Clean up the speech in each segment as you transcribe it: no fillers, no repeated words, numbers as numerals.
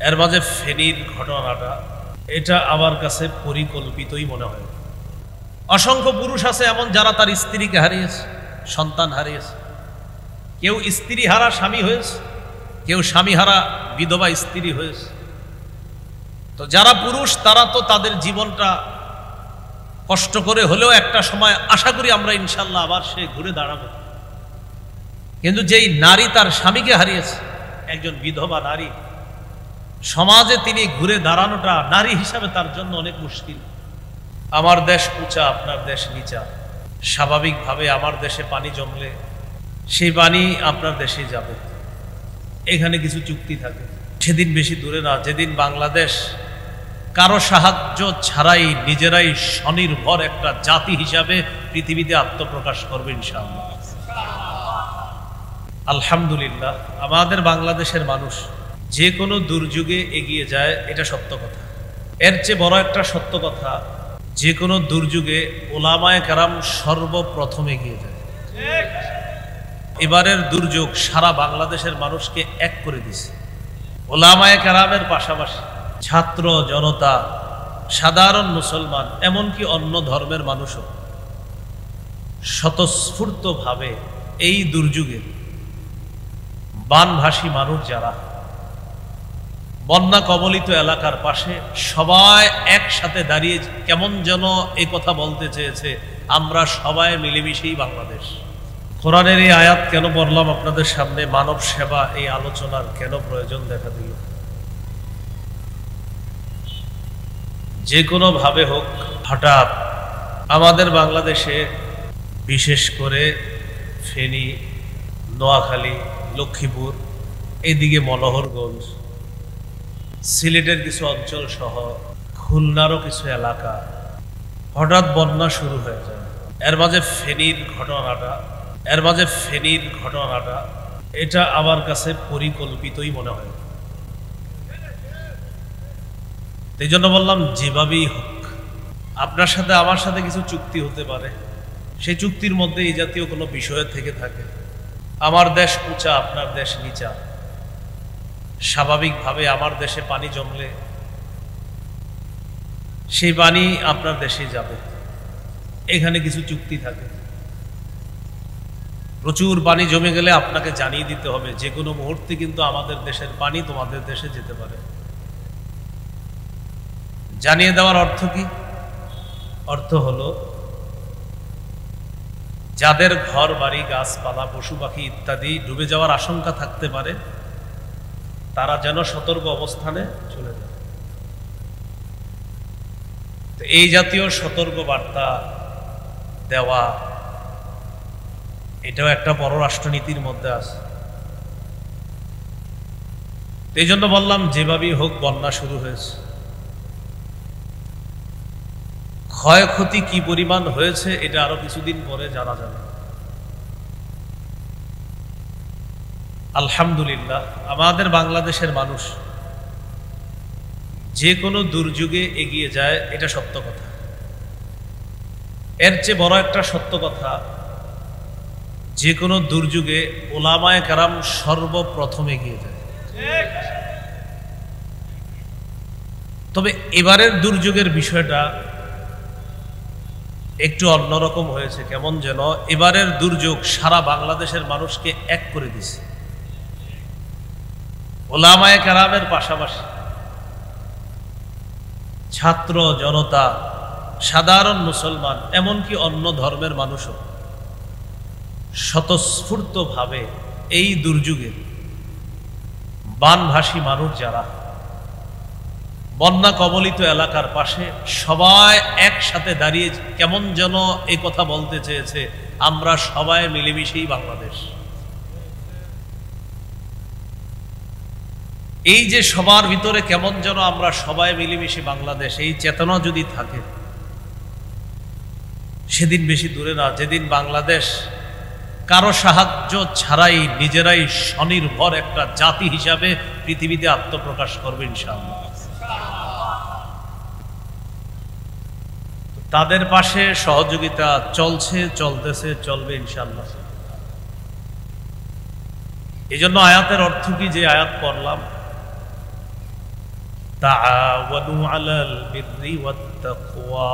এর মাঝে ফেনীর ঘটনাটা এটা আমার কাছে পরিকল্পিতই মনে হয়। অসংখ্য পুরুষ আছে এমন যারা তার স্ত্রীকে হারিয়েছে, সন্তান হারিয়েছে। কেউ স্ত্রী হারা স্বামী হয়েছে, কেউ স্বামী হারা বিধবা স্ত্রী হয়েছে। তো যারা পুরুষ তারা তো তাদের জীবনটা কষ্ট করে হলেও একটা সময় আশা করি আমরা ইনশাল্লাহ আবার সে ঘুরে দাঁড়াবো। কিন্তু যেই নারী তার স্বামীকে হারিয়েছে, একজন বিধবা নারী, সমাজে তিনি ঘুরে দাঁড়ানোটা নারী হিসাবে তার জন্য অনেক মুশকিল। আমার দেশ উঁচা, আপনার দেশ নিচা। স্বাভাবিকভাবে আমার দেশে পানি জমলে সেই পানি আপনার দেশে যাবে। এখানে কিছু চুক্তি থাকে। সেদিন বেশি দূরে না যেদিন বাংলাদেশ কারো সাহায্য ছাড়াই নিজেরাই স্বনির্ভর একটা জাতি হিসাবে পৃথিবীতে আত্মপ্রকাশ করবে ইনশাআল্লাহ। আলহামদুলিল্লাহ, আমাদের বাংলাদেশের মানুষ যে কোনো দুর্যোগে এগিয়ে যায়, এটা সত্য কথা। এর চেয়ে বড় একটা সত্য কথা, যে কোনো দুর্যোগে ওলামায়ে কেরাম সর্বপ্রথম এগিয়ে যায়। এবারের দুর্যোগ সারা বাংলাদেশের মানুষকে এক করে দিছে। ওলামায়ে কেরামের পাশাপাশি ছাত্র জনতা, সাধারণ মুসলমান, এমনকি অন্য ধর্মের মানুষও স্বতঃস্ফূর্তভাবে এই দুর্যোগে বানভাসী মানুষ যারা বন্যা কবলিত এলাকার পাশে সবাই একসাথে দাঁড়িয়ে কেমন যেন এই কথা বলতে চেয়েছে, আমরা সবাই মিলেমিশেই বাংলাদেশ। কোরআনের এই আয়াত কেন বললাম আপনাদের সামনে, মানব সেবা এই আলোচনার কেন প্রয়োজন দেখা দিল? যে কোনো ভাবে হোক, হঠাৎ আমাদের বাংলাদেশে বিশেষ করে ফেনী, নোয়াখালী, লক্ষ্মীপুর, এইদিকে মনোহরগঞ্জ, সিলেটের কিছু অঞ্চল সহ খুলনারও কিছু এলাকা হঠাৎ বন্যা শুরু হয়ে যায়। এর মাঝে ফেনীর ঘটনাটা এটা আমার কাছে পরিকল্পিতই মনে হয়। এই জন্য বললাম যেভাবেই হোক, আপনার সাথে আমার সাথে কিছু চুক্তি হতে পারে, সেই চুক্তির মধ্যে এই জাতীয় কোনো বিষয় থেকে থাকে। আমার দেশ উঁচা, আপনার দেশ নিচা। স্বাভাবিকভাবে আমার দেশে পানি জমলে সেই পানি আপনার দেশে যাবে। এখানে কিছু চুক্তি থাকে। প্রচুর পানি জমে গেলে আপনাকে জানিয়ে দিতে হবে যে কোনো মুহূর্তে কিন্তু আমাদের দেশের পানি তোমাদের দেশে যেতে পারে। জানিয়ে দেওয়ার অর্থ কি? অর্থ হলো যাদের ঘর বাড়ি, গাছপালা, পশু পাখি ইত্যাদি ডুবে যাওয়ার আশঙ্কা থাকতে পারে, তারা যেন সতর্ক অবস্থানে চলে যায়। তো এই জাতীয় সতর্ক বার্তা দেওয়া, এটাও একটা পররাষ্ট্রনীতির মধ্যে আছে। এই জন্য বললাম যেভাবেই হোক বন্যা শুরু হয়েছে। ক্ষয়ক্ষতি কি পরিমাণ হয়েছে এটা আরো কিছুদিন পরে জানা যাবে। আলহামদুলিল্লাহ, আমাদের বাংলাদেশের মানুষ যে কোনো দুর্যোগে এগিয়ে যায়, এটা সত্য কথা। এর চেয়ে বড় একটা সত্য কথা, যে কোনো দুর্যোগে ওলামায়ে কেরাম সর্বপ্রথম এগিয়ে যায়। তবে এবারের দুর্যোগের বিষয়টা একটু অন্যরকম হয়েছে। কেমন যেন এবারের দুর্যোগ সারা বাংলাদেশের মানুষকে এক করে দিছে। ওলামায়ে কেরামের পাশাপাশি ছাত্র জনতা, সাধারণ মুসলমান, এমনকি অন্য ধর্মের মানুষও স্বতঃস্ফূর্তভাবে এই দুর্যোগে বানভাসী মানুষ যারা বন্যা কবলিত এলাকার পাশে সবাই একসাথে দাঁড়িয়ে কেমন যেন এই কথা বলতে চেয়েছে, আমরা সবাই মিলেমিশেই বাংলাদেশ। এই যে সবার ভিতরে কেমন যেন আমরা সবাই মিলেমিশে বাংলাদেশ, এই চেতনা যদি থাকে, সেদিন বেশি দূরে না যেদিন বাংলাদেশ কারো সাহায্য ছাড়াই নিজেরাই স্বনির্ভর একটা জাতি হিসাবে পৃথিবীতে আত্মপ্রকাশ করবে ইনশাআল্লাহ। তাদের পাশে সহযোগিতা চলছে, চলতেছে, চলবে ইনশাআল্লাহ। এই জন্য আয়াতের অর্থ কি, যে আয়াত পড়লাম, তাআওয়ানু আলাল বিররি ওয়াত তাকওয়া,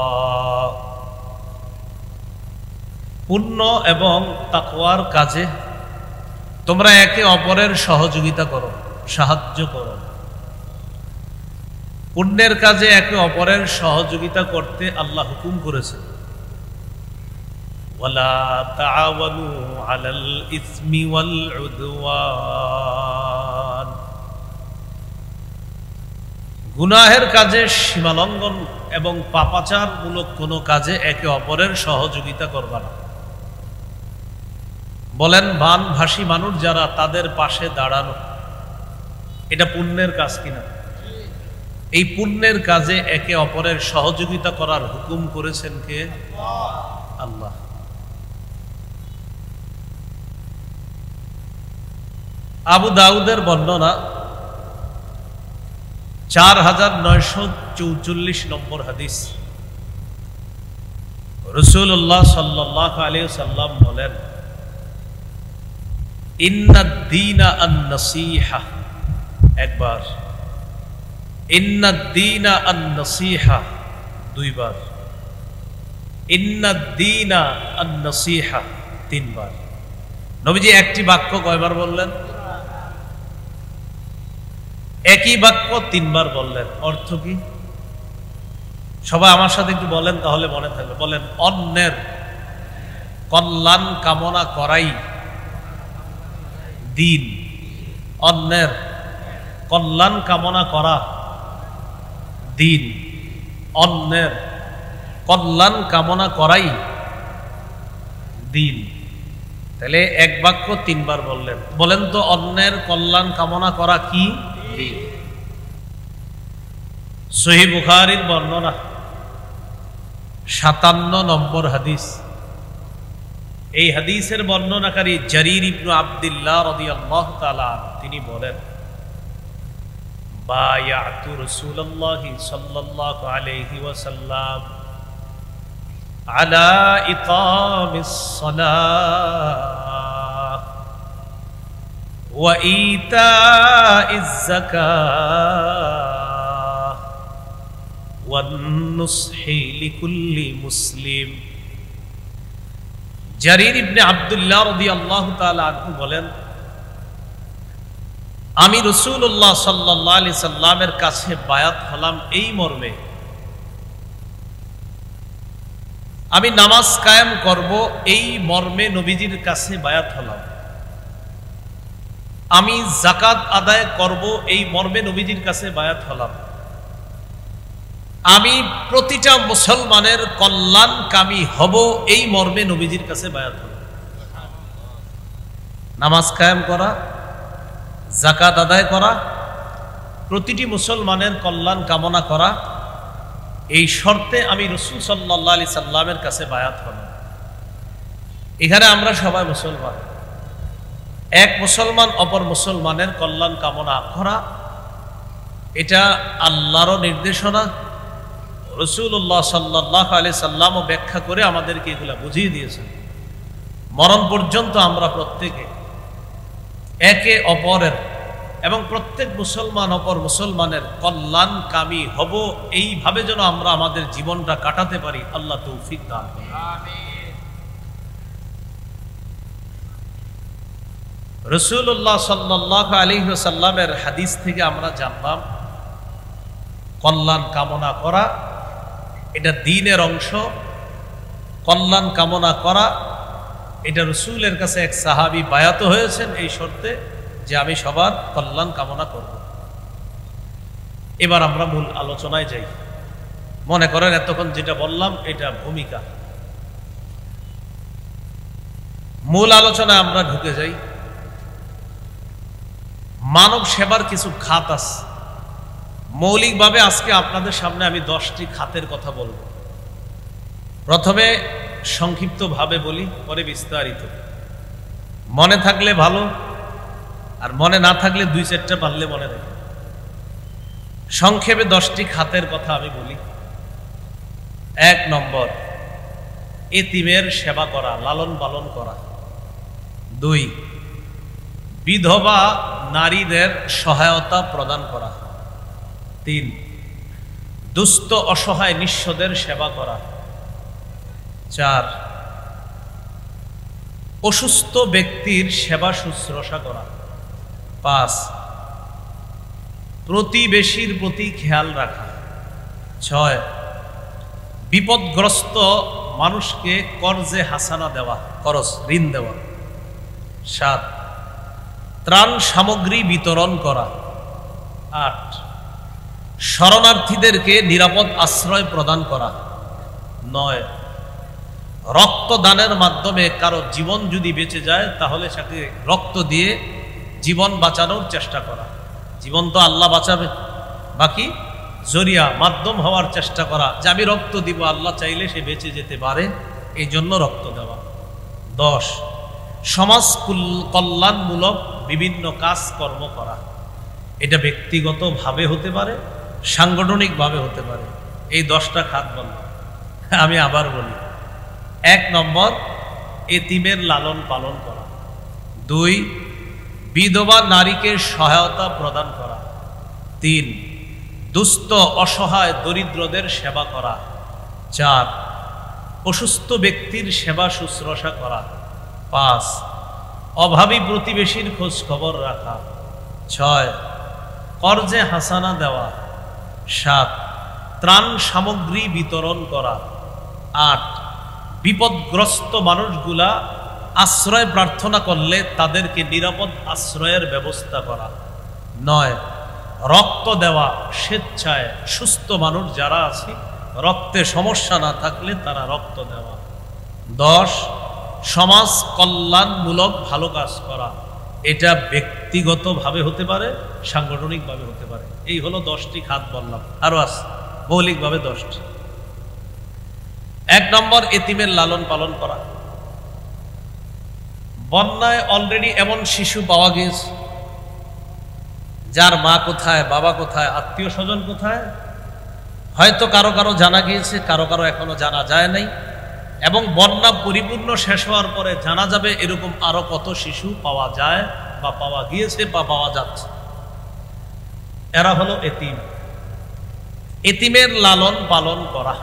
পুণ্য এবং তাকওয়ার কাজে তোমরা একে অপরের সহযোগিতা করো, সাহায্য করো। পুণ্যের কাজে একে অপরের সহযোগিতা করতে আল্লাহ হুকুম করেছে। ওয়ালা তাআওয়ানু আলাল ইসমি ওয়াল উদওয়ান, গুনাহের কাজে সীমালঙ্ঘন এবং পাপাচারমূলক কোনো কাজে একে অপরের সহযোগিতা করবা না। বলেন বানভাসী মানুষ যারা, তাদের পাশে দাঁড়ানো, এটা পুণ্যের কাজ কিনা? এই পুণ্যের কাজে একে অপরের সহযোগিতা করার হুকুম করেছেন কে? আল্লাহ। আবু দাউদের বর্ণনা 4944 নম্বর হাদিস। রাসূলুল্লাহ সাল্লাল্লাহু আলাইহি ওয়াসাল্লাম বলেন, ইন্নাদ দীনা আন-নাসীহা, একবার, ইন্নাদ দীনা আন-নাসীহা, দুইবার, ইন্নাদ দীনা আন-নাসীহা, তিনবার। নবীজি একটি বাক্য কয়বার বললেন? একই বাক্য তিনবার বললেন। অর্থ কি? সবাই আমার সাথে একটু বলেন, তাহলে মনে থাকবে। বলেন, অন্যের কল্যাণ কামনা করাই দিন। অন্যের কল্যাণ কামনা করা দিন। অন্যের কল্যাণ কামনা করাই দিন। তাহলে এক বাক্য তিনবার বললেন। বলেন তো, অন্যের কল্যাণ কামনা করা কি? সহিহ বুখারীর বর্ণনা 57 নম্বর হাদিস। এই হাদিসের বর্ণনাকারী জারির ইবনে আব্দুল্লাহ রাদিয়াল্লাহু তাআলা, তিনি বলেন, বায়াতু রাসূলুল্লাহি সাল্লাল্লাহু আলাইহি ওয়াসাল্লাম আলা ইকামিস সালাহ ওয়া ইতাইজ যাকাহ ওয়ান নুসহি লিকুল্লি মুসলিম। জারির ইবনে আব্দুল্লাহ রাদিয়াল্লাহু তাআলা আনহু বলেন, আমি রাসূলুল্লাহ সাল্লাল্লাহু আলাইহি সাল্লামের কাছে বায়াত হলাম এই মর্মে, আমি নামাজ কায়েম করব এই মর্মে নবীজির কাছে বায়াত হলাম। আমি যাকাত আদায় করব এই মর্মে নবীজির কাছে বায়াত হলাম। আমি প্রতিটা মুসলমানের কল্যাণকামী হব এই মর্মে নবীজির কাছে বায়াত হলাম। নামাজ কায়েম করা, যাকাত আদায় করা, প্রতিটি মুসলমানের কল্যাণ কামনা করা, এই শর্তে আমি রাসূল সাল্লাল্লাহু আলাইহি সাল্লামের কাছে বায়াত হলাম। এখানে আমরা সবাই মুসলমান। এক মুসলমান অপর মুসলমানের কল্যাণ কামনা করা, এটা আল্লাহর নির্দেশনা। রাসূলুল্লাহ সাল্লাল্লাহু আলাইহি সাল্লামও ব্যাখ্যা করে আমাদেরকে এগুলা বুঝিয়ে দিয়েছেন। মরণ পর্যন্ত আমরা প্রত্যেকে একে অপরের এবং প্রত্যেক মুসলমান অপর মুসলমানের কল্যাণকামী হব, এইভাবে যেন আমরা আমাদের জীবনটা কাটাতে পারি। আল্লাহ তৌফিক দান করুন। রাসূলুল্লাহ সাল্লাল্লাহু আলাইহি ওয়াসাল্লামের হাদিস থেকে আমরা জানলাম, কল্যাণ কামনা করা এটা দ্বীনের অংশ। কল্যাণ কামনা করা এটা রাসূলের কাছে এক সাহাবী বায়াত হয়েছেন এই শর্তে যে আমি সবার কল্যাণ কামনা করব। এবার আমরা মূল আলোচনায় যাই। মনে করেন এতক্ষণ যেটা বললাম এটা ভূমিকা, মূল আলোচনায় আমরা ঢুকে যাই। মানব সেবার কিছু খাত আছে। মৌলিকভাবে আজকে আপনাদের সামনে আমি 10টি খাতের কথা বলবো। প্রথমে সংক্ষিপ্তভাবে বলি, পরে বিস্তারিত। মনে থাকলে ভালো, আর মনে না থাকলে 2-4টা পারলে মনে রাখবে। সংক্ষেপে 10টি খাতের কথা আমি বলি। 1 নম্বর, এতিমের সেবা করা, লালন পালন করা। 2, বিধবা নারীদের সহায়তা প্রদান করা। 3, দুস্থ অসহায় নিঃস্বদের সেবা করা। 4, অসুস্থ ব্যক্তির সেবা শুশ্রূষা করা। 5, প্রতিবেশীর প্রতি খেয়াল রাখা। 6, বিপদগ্রস্ত মানুষকে কর্জে হাসানা দেওয়া, করজ ঋণ দেওয়া। 7, ত্রাণ সামগ্রী বিতরণ করা। 8, শরণার্থীদেরকে নিরাপদ আশ্রয় প্রদান করা। 9, রক্তদানের মাধ্যমে কারো জীবন যদি বেঁচে যায় তাহলে তাকে রক্ত দিয়ে জীবন বাঁচানোর চেষ্টা করা। জীবন তো আল্লাহ বাঁচাবে, বাকি জরিয়া মাধ্যম হওয়ার চেষ্টা করা, যে আমি রক্ত দিব, আল্লাহ চাইলে সে বেঁচে যেতে পারে, এই জন্য রক্ত দেওয়া। 10, সমাজ কল্যাণমূলক বিভিন্ন কাজকর্ম করা। এটা ব্যক্তিগতভাবে হতে পারে, সাংগঠনিকভাবে হতে পারে। এই 10টা খাত বললাম। আমি আবার বলি, 1 নম্বর, এতিমের লালন পালন করা। 2, বিধবা নারীকে সহায়তা প্রদান করা। 3, দুস্থ অসহায় দরিদ্রদের সেবা করা। 4, অসুস্থ ব্যক্তির সেবা শুশ্রূষা করা। 5, অভাবী প্রতিবেশীর খোঁজ খবর রাখা। 6, কর্জে হাসানা দেওয়া। 7, ত্রাণ সামগ্রী বিতরণ করা। 8, বিপদগ্রস্ত মানুষগুলা আশ্রয় প্রার্থনা করলে তাদেরকে নিরাপদ আশ্রয়ের ব্যবস্থা করা। 9, রক্ত দেওয়া স্বেচ্ছায়, সুস্থ মানুষ যারা আছে রক্তে সমস্যা না থাকলে তারা রক্ত দেওয়া। 10, সমাজ কল্যাণমূলক ভালো কাজ করা। এটা ব্যক্তিগতভাবে হতে পারে, সাংগঠনিকভাবে হতে পারে। এই হলো 10টি খাত বললাম, আরো আছে মৌলিকভাবে 10টি। 1 নম্বর, এতিমের লালন পালন করা। বন্যায় অলরেডি এমন শিশু পাওয়া গিয়েছে যার মা কোথায়, বাবা কোথায়, আত্মীয় স্বজন কোথায়, হয়তো কারো কারো জানা গিয়েছে, কারো কারো এখনো জানা যায় নাই। এবং বন্যা পরিপূর্ণ শেষ হওয়ার পরে জানা যাবে এরকম আরো কত শিশু পাওয়া যায় বা পাওয়া গিয়েছে বা পাওয়া যাচ্ছে। এরা হলো এতিম। এতিমের লালন পালন করা।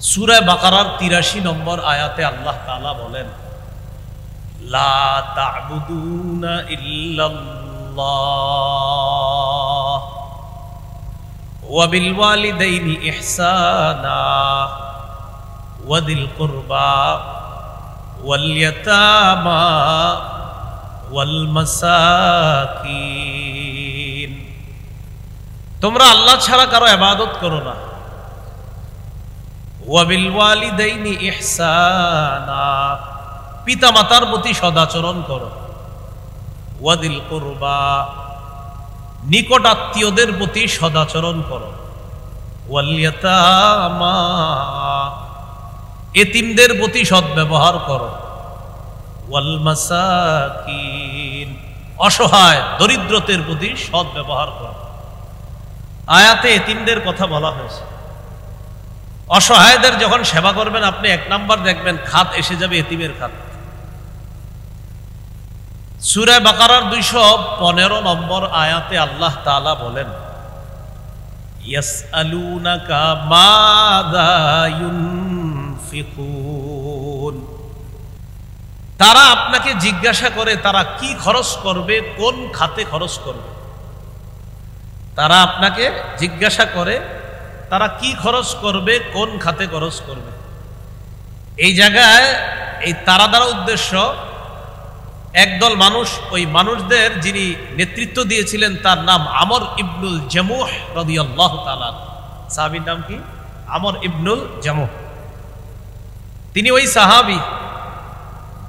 সূরা বাকারার 83 নম্বর আয়াতে আল্লাহ তাআলা বলেন, লা তা'বুদুনা ইল্লাল্লাহ ওয়া বিল ওয়ালিদাইনি ইহসানা ওয়া যিল কুরবা ওয়াল ইয়াতামা ওয়াল মাসাকিন। তোমরা আল্লাহ ছাড়া কারো ইবাদত করো না। ওয়া বিল ওয়ালিদাইনি ইহসানা, পিতা মাতার প্রতি সদাচরণ করো। ওয়া যিল কুরবা, নিকট আত্মীয়দের প্রতি সদাচরণ করো। ওয়াল ইয়াতামা, এতিমদের প্রতি সদ্ব্যবহার করো। ওয়াল মাসাকিন, অসহায় দরিদ্রদের প্রতি সদ্ব্যবহার করো। আয়াতে এতিমদের কথা বলা হয়েছে। অসহায়দের যখন সেবা করবেন আপনি 1 নাম্বার দেখবেন খাত এসে যাবে এতিমের খাত। সূরা বাকারার 215 নম্বর আয়াতে আল্লাহ তাআলা বলেন, ইয়াসআলুনাকা মাযা ইউনফিকুন, তারা আপনাকে জিজ্ঞাসা করে তারা কি খরচ করবে, কোন খাতে খরচ করবে। তারা আপনাকে জিজ্ঞাসা করে তারা কি খরচ করবে, কোন খাতে খরচ করবে। এই জায়গায় এই তারা দ্বারা উদ্দেশ্য একদল মানুষ, ওই মানুষদের যিনি নেতৃত্ব দিয়েছিলেন তার নাম আমর ইবনুল জামুহ রাদিয়াল্লাহু তাআলা। সাহাবীর নাম কি? আমর ইবনুল জামুহ। তিনি ওই সাহাবী,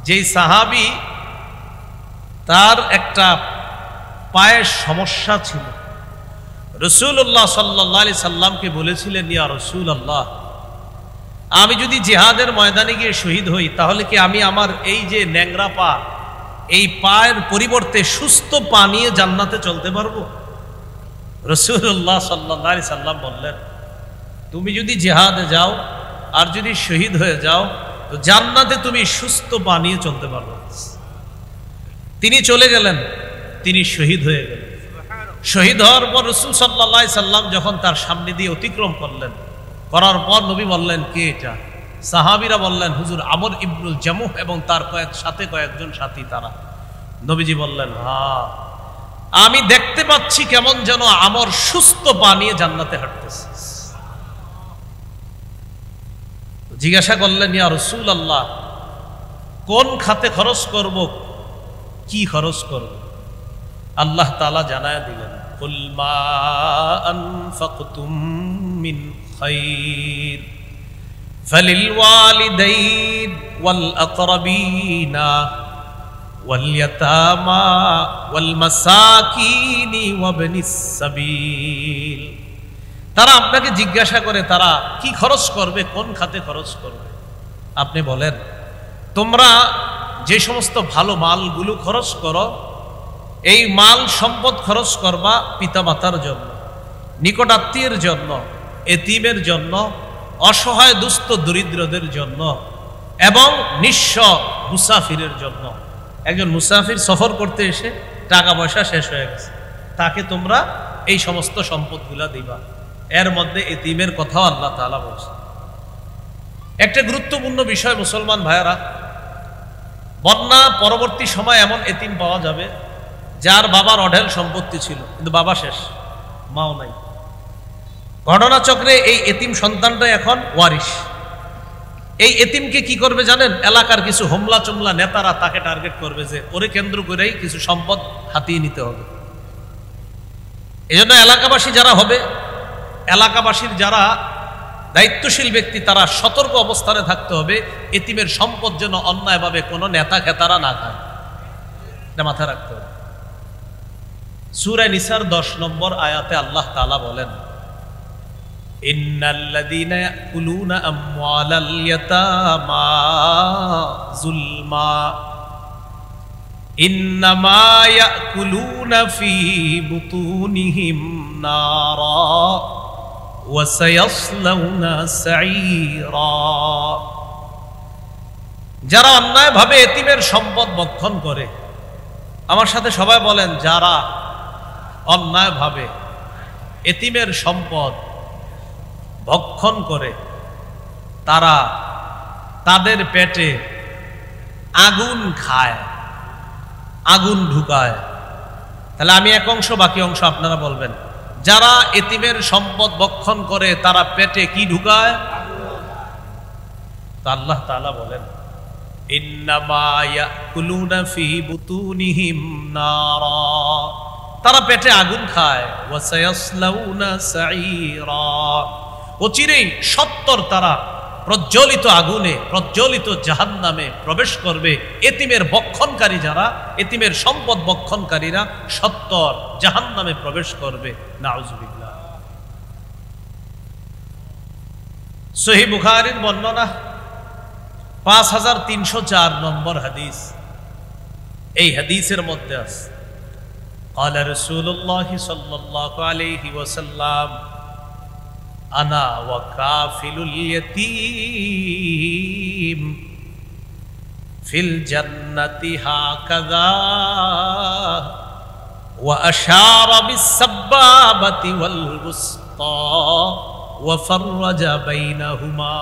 যেই সাহাবী তার একটা পায়ের সমস্যা ছিল। রাসূলুল্লাহ সাল্লাল্লাহু আলাইহি সাল্লামকে বলেছিলেন, ইয়া রাসূলুল্লাহ, আমি যদি জিহাদের ময়দানে গিয়ে শহীদ হই তাহলে কি আমি আমার এই যে ন্যাংরা পা, এই পায়ের পরিবর্তে সুস্থ পা নিয়ে জান্নাতে চলতে পারবো? রাসূলুল্লাহ সাল্লাল্লাহু আলাইহি সাল্লাম বললেন, তুমি যদি জিহাদে যাও আর যদি শহীদ হয়ে যাও তো জান্নাতে তুমি সুস্থ পা নিয়ে চলতে পারবে। তিনি চলে গেলেন, তিনি শহীদ হয়ে গেলেন। শহীদ হওয়ার পর রাসূল সাল্লাল্লাহু আলাইহি সাল্লাম যখন তার সামনে দিয়ে অতিক্রম করলেন, করার পর নবী বললেন, কে এটা? সাহাবীরা বললেন, হুজুর আমর ইবনুল জামুহ এবং তার কয়েকজন সাথী তারা। নবীজি বললেন, হ্যাঁ, আমি দেখতে পাচ্ছি কেমন যেন আমর সুস্থ পা নিয়ে জান্নাতে হাঁটতেছে। জিজ্ঞাসা করলেন, ইয়া রাসূলুল্লাহ, কোন খাতে খরচ করব, কি খরচ করব? আল্লাহ তাআলা জানায় দিলেন, কুল মা আনফাকতুম মিন খায়র ফালিল ওয়ালিদাইন ওয়াল আকরাবিনা ওয়াল ইয়াতামা ওয়াল মাসাকিনি ওয়াবনিস সাবিল। তারা আপনাকে জিজ্ঞাসা করে তারা কি খরচ করবে, কোন খাতে খরচ করবে। আপনি বলেন, তোমরা যে সমস্ত ভালো মালগুলো খরচ করো, এই মাল সম্পদ খরচ করবা পিতামাতার জন্য, নিকট আত্মীয়ের জন্য, এতিমের জন্য, অসহায় দুস্থ দরিদ্রদের জন্য এবং নিঃস্ব মুসাফিরের জন্য। একজন মুসাফির সফর করতে এসে টাকা পয়সা শেষ হয়ে গেছে, তাকে তোমরা এই সমস্ত সম্পদগুলা দিবা। এর মধ্যে এতিমের কথাও আল্লাহ তাআলা বলছে। একটা গুরুত্বপূর্ণ বিষয় মুসলমান ভাইয়েরা, বন্যা পরবর্তী সময় এমন এতিম পাওয়া যাবে যার বাবার অঢেল সম্পত্তি ছিল, কিন্তু বাবা শেষ, মাও নাই। ঘটনাচক্রে এই এতিম সন্তানটা এখন ওয়ারিশ। এই এতিমকে কি করবে জানেন? এলাকার কিছু হোমলা চোমলা নেতারা তাকে টার্গেট করবে যে ওরে কেন্দ্র করেই কিছু সম্পদ হাতিয়ে নিতে হবে। এজন্য এলাকাবাসী যারা হবে, এলাকাবাসীর যারা দায়িত্বশীল ব্যক্তি, তারা সতর্ক অবস্থানে থাকতে হবে, এতিমের সম্পদ যেন অন্যায়ভাবে কোনো নেতা খেতারা না খায়, এটা মাথায় রাখতে হবে। সূরা নিসার 10 নম্বর আয়াতে আল্লাহ তাআলা বলেন, ইন্নাল্লাযীনা ইয়াকুলুনা আমওয়ালাল ইয়াতামা যুলমা ইন্নামা ইয়াকুলুনা ফী বুতুনিহিম নারা ওয়া সায়াসলাউনা সাঈরা। যারা অন্যায়ভাবে এতিমের সম্পদ ভক্ষণ করে, আমার সাথে সবাই বলেন, যারা অন্যায়ভাবে এতিমের সম্পদ ভক্ষণ করে তারা তাদের পেটে আগুন খায়, আগুন ঢুকায়। তাহলে আমি এক অংশ, বাকি অংশ আপনারা বলবেন। যারা এতিমের সম্পদ ভক্ষণ করে তারা পেটে কি ঢুকায়? তা আল্লাহ তাআলা বলেন, ইন্নামা ইয়াকুলুনা ফী বুতুনিহিম নারা, তারা পেটে আগুন খায়, ওয়া সায়াসলাউনা সাঈরা, অচিরেই সত্তর তারা প্রজ্বলিত আগুনে, প্রজ্বলিত জাহান্নামে প্রবেশ করবে। এতিমের ভক্ষণকারী যারা, এতিমের সম্পদ ভক্ষণকারীরা সত্তর জাহান্নামে প্রবেশ করবে। নাউযুবিল্লাহ। সহিহ বুখারীর বর্ণনা 5304 নম্বর হাদিস। এই হাদিসের মধ্যে আছে, قال رسول الله صلى الله عليه وسلم أنا وكافل اليتيم في الجنة هكذا وأشار بالسبابة والوسطى وفرج بينهما।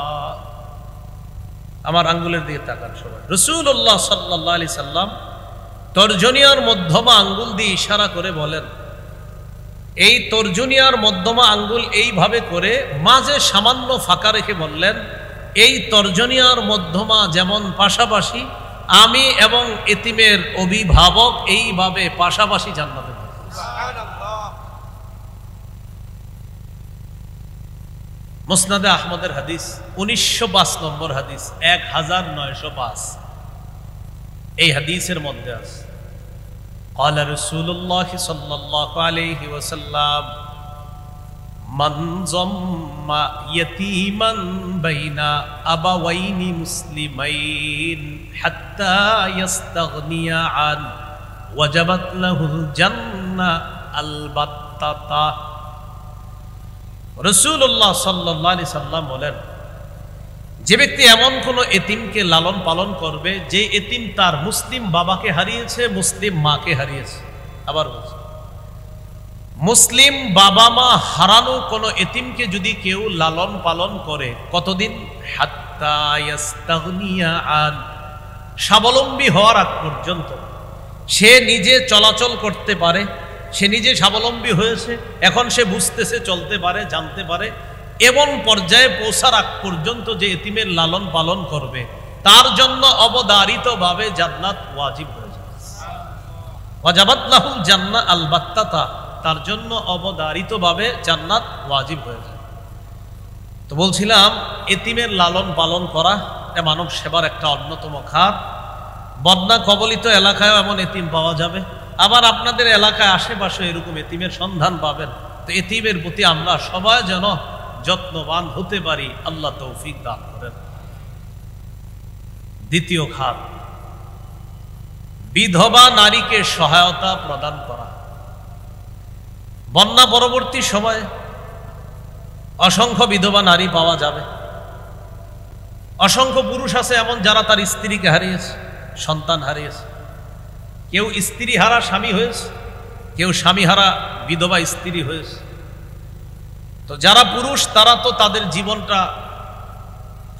আমার আঙ্গুলের দিকে তাকান সবাই। রাসূলুল্লাহ সাল্লাল্লাহু আলাইহি সাল্লাম তর্জনিয়ার মধ্যমা আঙ্গুল দিয়ে ইশারা করে বলেন, এই তর্জনিয়ার মধ্যমা আঙ্গুল এইভাবে করে মাঝে সামান্য ফাঁকা রেখে বললেন, এই তর্জনিয়ার মধ্যমা যেমন পাশাপাশি, আমি এবং এতিমের অভিভাবক এইভাবে পাশাপাশি জান্নাতে। মুসনাদে আহমদের হাদিস 1905 নম্বর হাদিস, 1905। এই হাদিসের মধ্যে আছে, قال رسول الله صلى الله عليه وسلم من ضم يتيما بين أبوين مسلمين حتى يستغني عنه وجبت له الجنة البتة। রাসূলুল্লাহ সাল্লাল্লাহু আলাইহি সাল্লাম বলেন, যে ব্যক্তি এমন কোন এতিমকে লালন পালন করবে যে এতিম তার মুসলিম বাবাকে হারিয়েছে, মুসলিম মাকে হারিয়েছে, আবার বলছে মুসলিম বাবা মা হারানো কোনো এতিমকে যদি কেউ লালন পালন করে কতদিন? হাত্তা ইয়াস্তাগনিয়া আন, স্বাবলম্বী হওয়ার আগ পর্যন্ত। সে নিজে চলাচল করতে পারে, সে নিজে স্বাবলম্বী হয়েছে, এখন সে বুঝতেছে, চলতে পারে, জানতে পারে, এমন পর্যায়ে পৌঁছার আগ পর্যন্ত যে এতিমের লালন পালন করবে তার জন্য অবধারিতভাবে জান্নাত ওয়াজিব হয়ে যায়। ওয়াজাবাত লাহুল জান্নাহ আলবাত্তাতা, তার জন্য অবধারিতভাবে জান্নাত ওয়াজিব হয়ে যায়। তো বলছিলাম এতিমের লালন পালন করা এটা মানব সেবার একটা অন্যতম খাত। বন্যা কবলিত এলাকায়ও এমন এতিম পাওয়া যাবে, আবার আপনাদের এলাকায় আশেপাশে এরকম এতিমের সন্ধান পাবেন। তো এতিমের প্রতি আমরা সবাই যেন যত্নবান হতে পারি, আল্লাহ তৌফিক দান করেন। দ্বিতীয় খাত, বিধবা নারীকে সহায়তা প্রদান করা। বন্যা পরবর্তী সময়ে অসংখ্য বিধবা নারী পাওয়া যাবে। অসংখ্য পুরুষ আছে এমন যারা তার স্ত্রীকে হারিয়েছে, সন্তান হারিয়েছে। কেউ স্ত্রী হারা স্বামী হয়েছে, কেউ স্বামী হারা বিধবা স্ত্রী হয়েছে। তো যারা পুরুষ তারা তো তাদের জীবনটা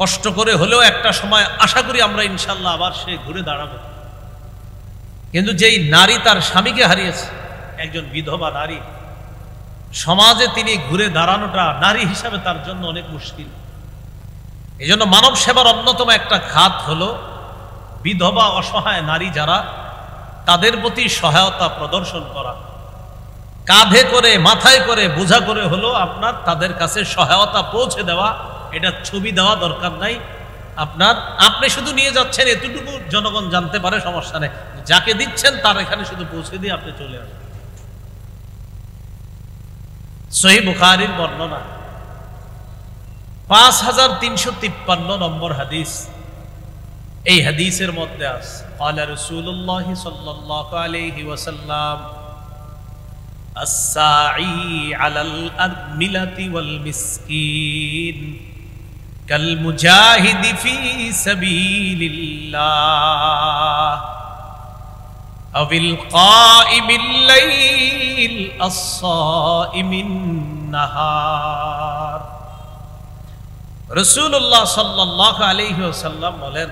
কষ্ট করে হলেও একটা সময় আশা করি আমরা ইনশাল্লাহ আবার সে ঘুরে দাঁড়াবে। কিন্তু যেই নারী তার স্বামীকে হারিয়েছে, একজন বিধবা নারী, সমাজে তিনি ঘুরে দাঁড়ানোটা নারী হিসাবে তার জন্য অনেক মুশকিল। এই জন্য মানব সেবার অন্যতম একটা খাত হলো বিধবা অসহায় নারী যারা, তাদের প্রতি সহায়তা প্রদর্শন করা। কাঁধে করে, মাথায় করে, বোঝা করে হলো আপনার তাদের কাছে সহায়তা পৌঁছে দেওয়া। এটা ছবি দেওয়া দরকার নাই আপনি শুধু নিয়ে যাচ্ছেন, এতটুকু জনগণ জানতে পারে, সমস্যা নেই। যাকে দিচ্ছেন তার এখানে শুধু পৌঁছে দিয়ে আপনি চলে আসেন। সহিহ বুখারীর বর্ণনা 5353 নম্বর হাদিস। এই হাদিসের মধ্যে আছে ক্বালা রাসূলুল্লাহ সাল্লাল্লাহু আলাইহি ওয়াসাল্লাম আস-সাঈ আলাল আরমিলাতি ওয়াল মিসকিন কাল মুজাহিদি ফি সাবিলিল্লাহ আবিল কাইমিল লাইল আস-সাইমিন নাহার। রাসূলুল্লাহ সাল্লাল্লাহু আলাইহি ওয়াসাল্লাম বলেন,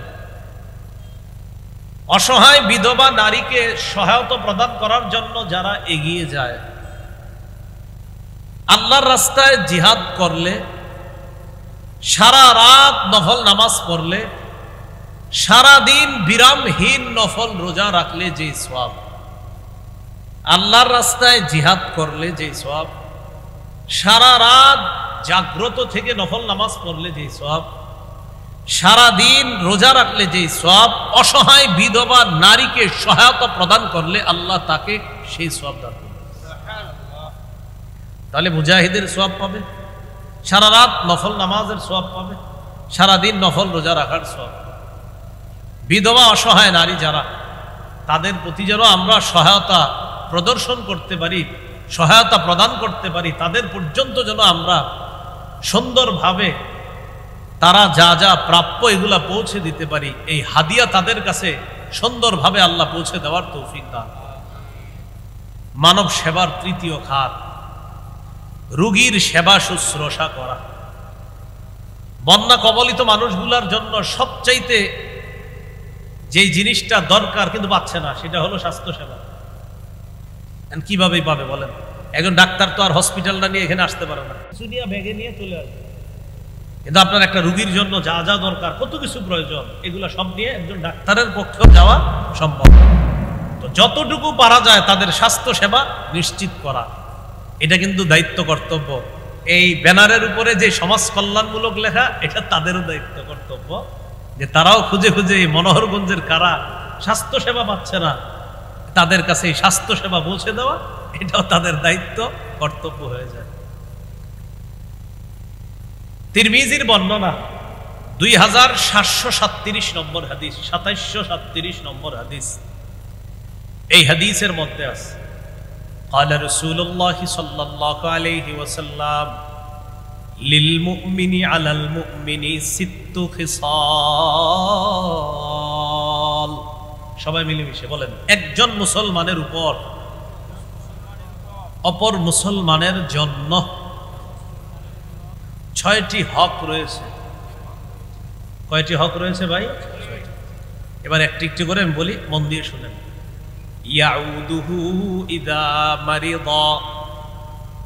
অসহায় বিধবা নারীকে সহায়তা প্রদান করার জন্য যারা এগিয়ে যায়, আল্লাহর রাস্তায় জিহাদ করলে, সারা রাত নফল নামাজ পড়লে, সারা দিন বিরামহীন নফল রোজা রাখলে যে সওয়াব, আল্লাহর রাস্তায় জিহাদ করলে যে সওয়াব, সারা রাত জাগ্রত থেকে নফল নামাজ পড়লে যে সওয়াব, সারা দিন রোজা রাখলে যে সওয়াব, অসহায় বিধবা নারীকে সহায়তা প্রদান করলে আল্লাহ তাকে সেই সওয়াব দান করবে। তাহলে মুজাহিদের সওয়াব পাবে, সারা রাত নফল নামাজের সওয়াব পাবে, সারা দিন নফল রোজা রাখার সওয়াব পাবে। বিধবা অসহায় নারী যারা, তাদের প্রতি যেন আমরা সহায়তা প্রদর্শন করতে পারি, সহায়তা প্রদান করতে পারি, তাদের পর্যন্ত যেন আমরা সুন্দরভাবে তারা যা যা প্রাপ্য এগুলা পৌঁছে দিতে পারি। এই হাদিয়া তাদের কাছে সুন্দরভাবে আল্লাহ পৌঁছে দেওয়ার তৌফিক দান। মানব সেবার তৃতীয় খাত, রোগীর সেবা শুশ্রূষা করা। বন্যা কবলিত মানুষগুলার জন্য সবচাইতে যেই জিনিসটা দরকার কিন্তু পাচ্ছে না, সেটা হলো স্বাস্থ্য সেবা। কিভাবেই পাবে বলেন? একজন ডাক্তার তো আর হসপিটালটা নিয়ে এখানে আসতে পারে না, কিছু নিয়ে ব্যাগে নিয়ে চলে আসবে। কিন্তু আপনার একটা রোগীর জন্য যা যা দরকার, কত কিছু প্রয়োজন, এগুলা সব নিয়ে একজন ডাক্তারের পক্ষেও যাওয়া সম্ভব। তো যতটুকু পারা যায় তাদের স্বাস্থ্য সেবা নিশ্চিত করা, এটা কিন্তু দায়িত্ব, কর্তব্য। এই ব্যানারের উপরে যে সমাজ কল্যাণমূলক লেখা, এটা তাদেরও দায়িত্ব, কর্তব্য, যে তারাও খুঁজে খুঁজে এই মনোহরগঞ্জের কারা স্বাস্থ্য সেবা পাচ্ছে না, তাদের কাছে এই স্বাস্থ্য সেবা পৌঁছে দেওয়া, এটাও তাদের দায়িত্ব, কর্তব্য হয়ে যায়। তিরমিজির বর্ণনা 2737 নম্বর হাদিস, 2737 নম্বর হাদিস। এই হাদিসের মধ্যে আছে ক্বালা রাসূলুল্লাহ সাল্লাল্লাহু আলাইহি ওয়াসাল্লাম লিল মুমিনি আলাল মুমিনি সিত্তু খিসাল। সবাই মিলেমিশে বলেন, একজন মুসলমানের উপর অপর মুসলমানের জন্য 6টি হক রয়েছে। কয়টি হক রয়েছে ভাই? এবার একটি একটি করে আমি বলি, মন দিয়ে শুনেন। ইয়াউদুহু ইদা মারিদা,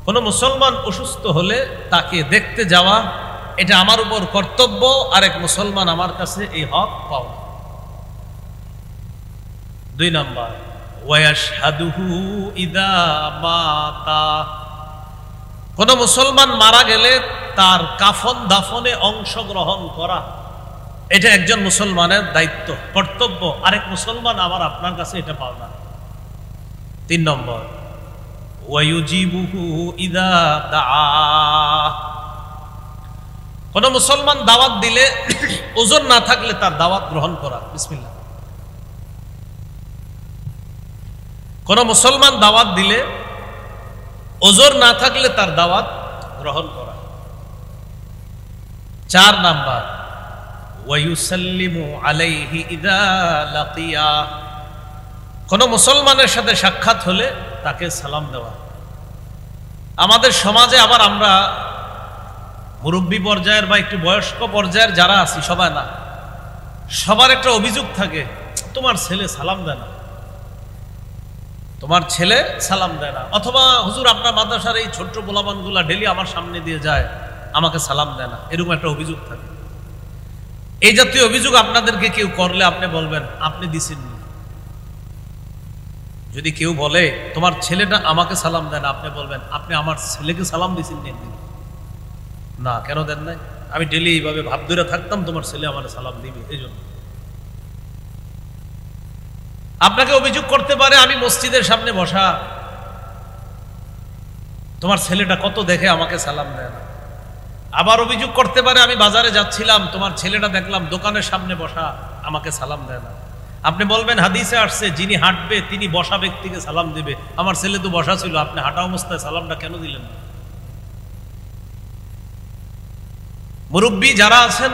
কোন মুসলমান অসুস্থ হলে তাকে দেখতে যাওয়া, এটা আমার উপর কর্তব্য, আরেক মুসলমান আমার কাছে এই হক পাওয়া। 2 নাম্বার, ওয়াশহাদুহু ইদা মাতা, কোন মুসলমান মারা গেলে তার কাফন দাফনে অংশগ্রহণ করা, এটা একজন মুসলমানের দায়িত্ব, কর্তব্য, আরেক মুসলমান আমার আপনার কাছে এটা পাও না। 3 নম্বর, ওয়ায়ুজিবুহু ইদা দাআ, কোন মুসলমান দাওয়াত দিলে ওজর না থাকলে তার দাওয়াত গ্রহণ করা। বিসমিল্লাহ। কোন মুসলমান দাওয়াত দিলে ওজর না থাকলে তার দাওয়াত গ্রহণ করা। 4 নাম্বার, ওয়ায়ুসাল্লিমু আলাইহি ইদা লাকিয়া, কোন মুসলমানের সাথে সাক্ষাৎ হলে তাকে সালাম দেওয়া। আমাদের সমাজে আবার আমরা মুরব্বী পর্যায়ের বা একটু বয়স্ক পর্যায়ের যারা আছি, সবাই না, সবার একটা অভিযোগ থাকে, তোমার ছেলে সালাম দেয় না, তোমার ছেলে সালাম দেয় না, অথবা হুজুর আপনার মাদ্রাসার এই ছোট্ট পোলাপানগুলা ডেলি আমার সামনে দিয়ে যায়, আমাকে সালাম দেয় না, এরকম একটা অভিযোগ থাকে। এই জাতীয় অভিযোগ আপনাদেরকে কেউ করলে আপনি বলবেন আপনি দিছেন। যদি কেউ বলে তোমার ছেলেটা আমাকে সালাম দেয় না, আপনি বলবেন আপনি আমার ছেলেকে সালাম দিছেন একদিন? না, কেন দেন নাই? আমি ডেলি এইভাবে ভাব ধরে থাকতাম তোমার ছেলে আমার সালাম দিবে, এই জন্য। আপনাকে অভিযোগ করতে পারে আমি মসজিদের সামনে বসা, তোমার ছেলেটা কত দেখে আমাকে সালাম দেয় না। আবার অভিযোগ করতে পারে আমি বাজারে যাচ্ছিলাম, তোমার ছেলেটা দেখলাম দোকানের সামনে বসা, আমাকে সালাম দেয় না। আপনি বলবেন হাদিসে আসছে যিনি হাঁটবে তিনি বসা ব্যক্তিকে সালাম দিবে, আমার ছেলে তো বসা ছিল, আপনি হাঁটা অবস্থায় সালামটা কেন দিলেন না? মুরব্বী যারা আছেন,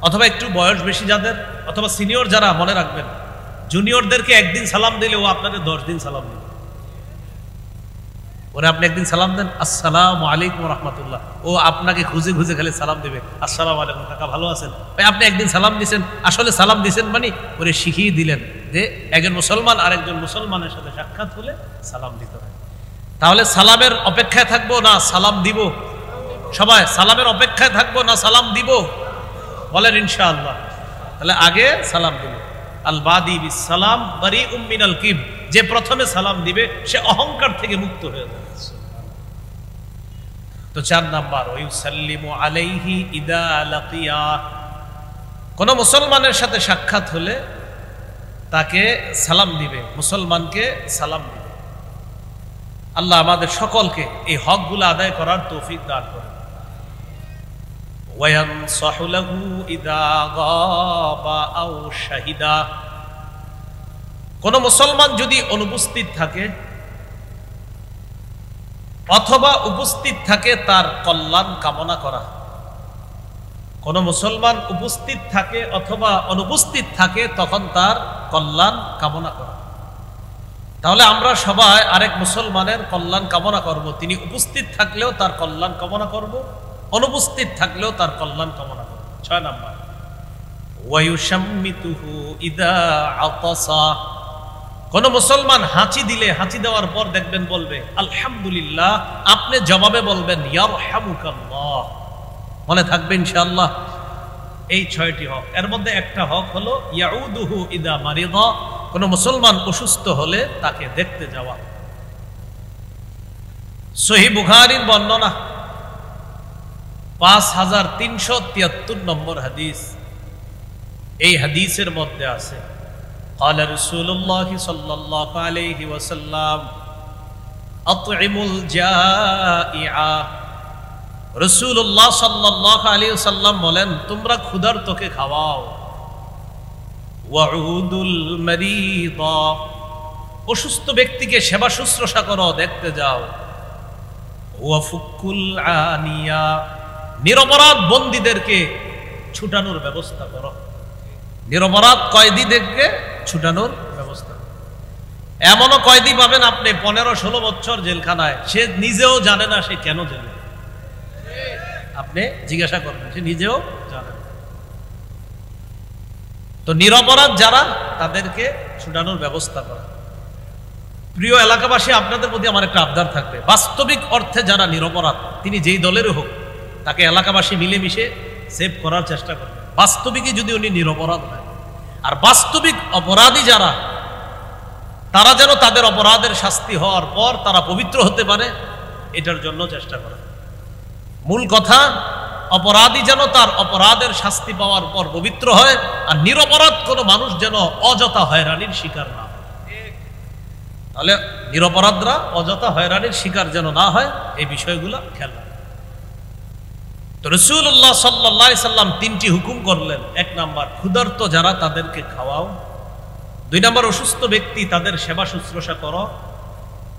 অথবা একটু বয়স বেশি যাদের, অথবা সিনিয়র যারা, মনে রাখবেন জুনিয়রদেরকে একদিন সালাম দিলে ও আপনাদের 10 দিন সালাম দিবে। ওরে আপনি একদিন সালাম দেন, আসসালামু আলাইকুম রাহমাতুল্লাহ, ও আপনাকে খুঁজে খুঁজে খালি সালাম দিবে, আসসালামু আলাইকুম কাকা ভালো আছেন? ভাই আপনি একদিন সালাম দিছেন, আসলে সালাম দিছেন মানে ওরে শিখিয়ে দিলেন যে একজন মুসলমান আরেকজন মুসলমানের সাথে সাক্ষাৎ হলে সালাম দিতে হয়। তাহলে সালামের অপেক্ষায় থাকবো না সালাম দিব? সবাই সালামের অপেক্ষায় থাকবো না সালাম দিব? বলেন ইনশাআল্লাহ। তাহলে আগে সালাম দিব। আল বাদি বিস সালাম বারিউম মিনাল কিব, যে প্রথমে সালাম দিবে সে অহংকার থেকে মুক্ত হয়ে যাবে। তো 4 নাম্বার, ওয়ায়ুসাল্লিমু আলাইহি ইদা লাকিয়া, কোন মুসলমানের সাথে সাক্ষাৎ হলে তাকে সালাম দিবে, মুসলমানকে সালাম দিবে। আল্লাহ আমাদের সকলকে এই হকগুলো আদায় করার তৌফিক দান করেন। ওয়ায়ানসাহু লাহু ইদা গাবা আও শাহিদা, কোন মুসলমান যদি অনুপস্থিত থাকে অথবা উপস্থিত থাকে তার কল্যাণ কামনা করা। কোন মুসলমান উপস্থিত থাকে অথবা অনুপস্থিত থাকে তখন তার কল্যাণ কামনা করা। তাহলে আমরা সবাই আরেক মুসলমানের কল্যাণ কামনা করব, তিনি উপস্থিত থাকলেও তার কল্যাণ কামনা করব, অনুপস্থিত থাকলেও তার কল্যাণ কামনা করব। 6 নাম্বার, ওয়ায়ুশাম্মিতুহু ইদা আতাসা, কোন মুসলমান হাঁচি দিলে হাঁচি দেওয়ার পর দেখবেন বলবে আলহামদুলিল্লাহ, আপনি জবাবে বলবেন ইয়ারহামুকাল্লাহ। মনে থাকবে ইনশাআল্লাহ। এই 6টি হক, এর মধ্যে একটা হক হলো ইয়াউদুহু ইদা মারিদা, কোন মুসলমান অসুস্থ হলে তাকে দেখতে যাওয়া। সহিহ বুখারীর বর্ণনা 5373 নম্বর হাদিস। এই হাদিসের মধ্যে আছে قال رسول الله صلى الله عليه وسلم اطعموا الجائع, রাসূলুল্লাহ সাল্লাল্লাহু আলাইহি ওয়াসাল্লাম বলেন তোমরা ক্ষুধার্তকে খাওয়াও। ওয়াউদুল মারিদা, অসুস্থ ব্যক্তিকে সেবা শুশ্রূষা করো, দেখতে যাও। ওয়াফুকুল আনিয়া, নিরপরাধ বন্দীদেরকে ছুটানোর ব্যবস্থা করো, নিরপরাধ কয়েদিদেরকে ছুটানোর ব্যবস্থা। এমনও কয়েদি পাবেন আপনি 15-16 বছর জেলখানায়, সে নিজেও জানে না সে কেন জেলে। আপনি জিজ্ঞাসা করবেন, সে নিজেও জানে না। তো নিরপরাধ যারা, তাদেরকে ছুটানোর ব্যবস্থা করা। প্রিয় এলাকাবাসী, আপনাদের প্রতি আমার একটা আবদার থাকবে, বাস্তবিক অর্থে যারা নিরপরাধ, তিনি যেই দলেরই হোক, তাকে এলাকাবাসী মিলেমিশে সেভ করার চেষ্টা করবে, বাস্তবিকই যদি উনি নিরপরাধ হয়। আর বাস্তবিক অপরাধী যারা, তারা যেন তাদের অপরাধের শাস্তি হওয়ার পর তারা পবিত্র হতে পারে, এটার জন্য চেষ্টা করা। মূল কথা, অপরাধী যেন তার অপরাধের শাস্তি পাওয়ার পর পবিত্র হয়, আর নিরপরাধ কোনো মানুষ যেন অযথা হয়রানির শিকার না হয়। তাহলে নিরপরাধরা অযথা হয়রানির শিকার যেন না হয়, এই বিষয়গুলো খেয়াল রাখবেন। তো রাসূলুল্লাহ সাল্লাল্লাহু আলাইহি সাল্লাম 3টি হুকুম করলেন। 1 নাম্বার, ক্ষুধার্ত যারা তাদেরকে খাওয়াও। 2 নাম্বার, অসুস্থ ব্যক্তি তাদের সেবা শুশ্রূষা করো।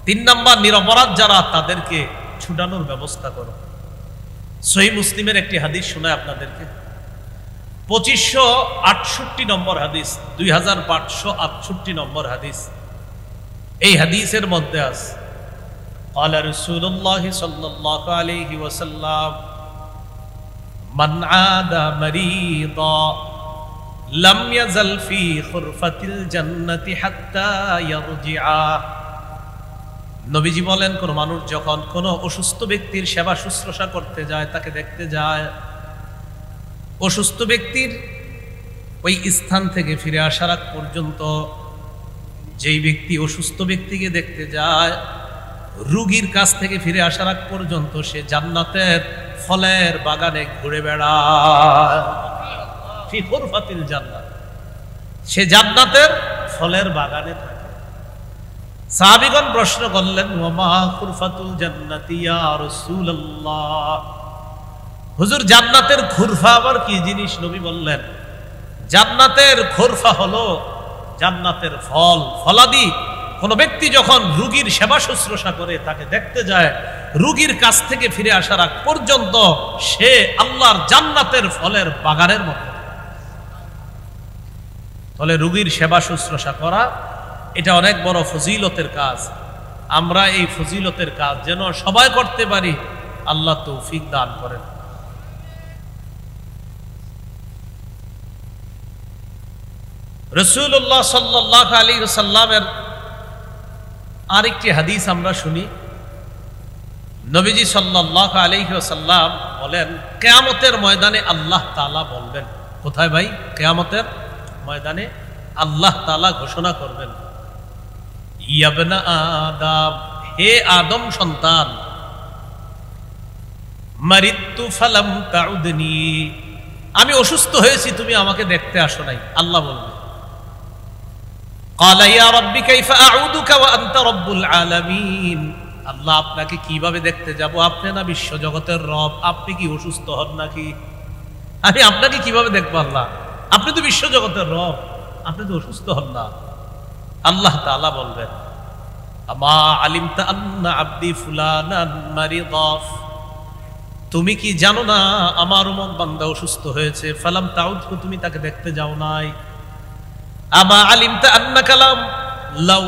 3 নাম্বার, নিরপরাধ যারা তাদেরকে ছুটানোর ব্যবস্থা করো। সহিহ মুসলিমের একটি হাদিস শোনায় আপনাদেরকে, 2568 নম্বর হাদিস, 2568 নম্বর হাদিস। এই হাদিসের মধ্যে আছে, قال رسول الله صلى الله عليه وسلم من عاد مريضا لم يزل في خرفة الجنة حتى يرجع। নবীজি বলেন, কোন মানুষ যখন কোন অসুস্থ ব্যক্তির সেবা শুশ্রূষা করতে যায়, তাকে দেখতে যায়, অসুস্থ ব্যক্তির ওই স্থান থেকে ফিরে আসার আগ পর্যন্ত, যেই ব্যক্তি অসুস্থ ব্যক্তিকে দেখতে যায়, রোগীর কাছ থেকে ফিরে আসার আগ পর্যন্ত সে জান্নাতের ফলের বাগানে ঘুরে বেড়ায়। ফি খুরফাতিল জান্নাত, সে জান্নাতের ফলের বাগানে থাকে। সাহাবীগণ প্রশ্ন করলেন, ওমা খুরফাতুল জান্নাতি ইয়া রাসূলুল্লাহ, হুজুর জান্নাতের খুরফা আবার কি জিনিস? নবী বললেন, জান্নাতের খুরফা হলো জান্নাতের ফল, ফলাদি। কোন ব্যক্তি যখন রোগীর সেবা শুশ্রূষা করে, তাকে দেখতে যায়, রোগীর কাছ থেকে ফিরে আসার আগ পর্যন্ত সে আল্লাহর জান্নাতের ফলের বাগানের মতো। তাহলে রোগীর সেবা শুশ্রূষা করা, এটা অনেক বড় ফজিলতের কাজ। আমরা এই ফজিলতের কাজ যেন সবাই করতে পারি, আল্লাহ তৌফিক দান করেন। রাসূলুল্লাহ সাল্লাল্লাহু আলাইহি ওয়াসাল্লামের আরেকটি হাদিস আমরা শুনি। নবীজি সাল্লাল্লাহু আলাইহি ওয়াসাল্লাম বলেন, কিয়ামতের ময়দানে আল্লাহ তাআলা বলবেন, কোথায় ভাই? কিয়ামতের ময়দানে আল্লাহ তাআলা ঘোষণা করবেন, ইয়া আদম, হে আদম সন্তান, মারিতু ফালাম তাউদনি, আমি অসুস্থ হয়েছি, তুমি আমাকে দেখতে আসো নাই। আল্লাহ বলবে, ক্বালা ইয়া রাব্বি কাইফা আউদুকা ওয়া আনতা রাব্বুল আলামিন, আল্লাহ আপনাকে কিভাবে দেখতে যাব? আপনি না বিশ্ব জগতের রব, আপনি কি অসুস্থ হন নাকি? আমি আপনাকে কিভাবে দেখবো? আল্লাহ, আপনি তো বিশ্ব জগতের রব, আপনি তো অসুস্থ হন না। আল্লাহ তাআলা বলবেন, আমা আলিমতা আন্না আবদি ফুলানান মারিদা, তুমি কি জানো না আমার অমুক বান্দা অসুস্থ হয়েছে? ফালাম তাউদহু, তুমি তাকে দেখতে যাও নাই। আমা আলিমতা আন্নাকা লাউ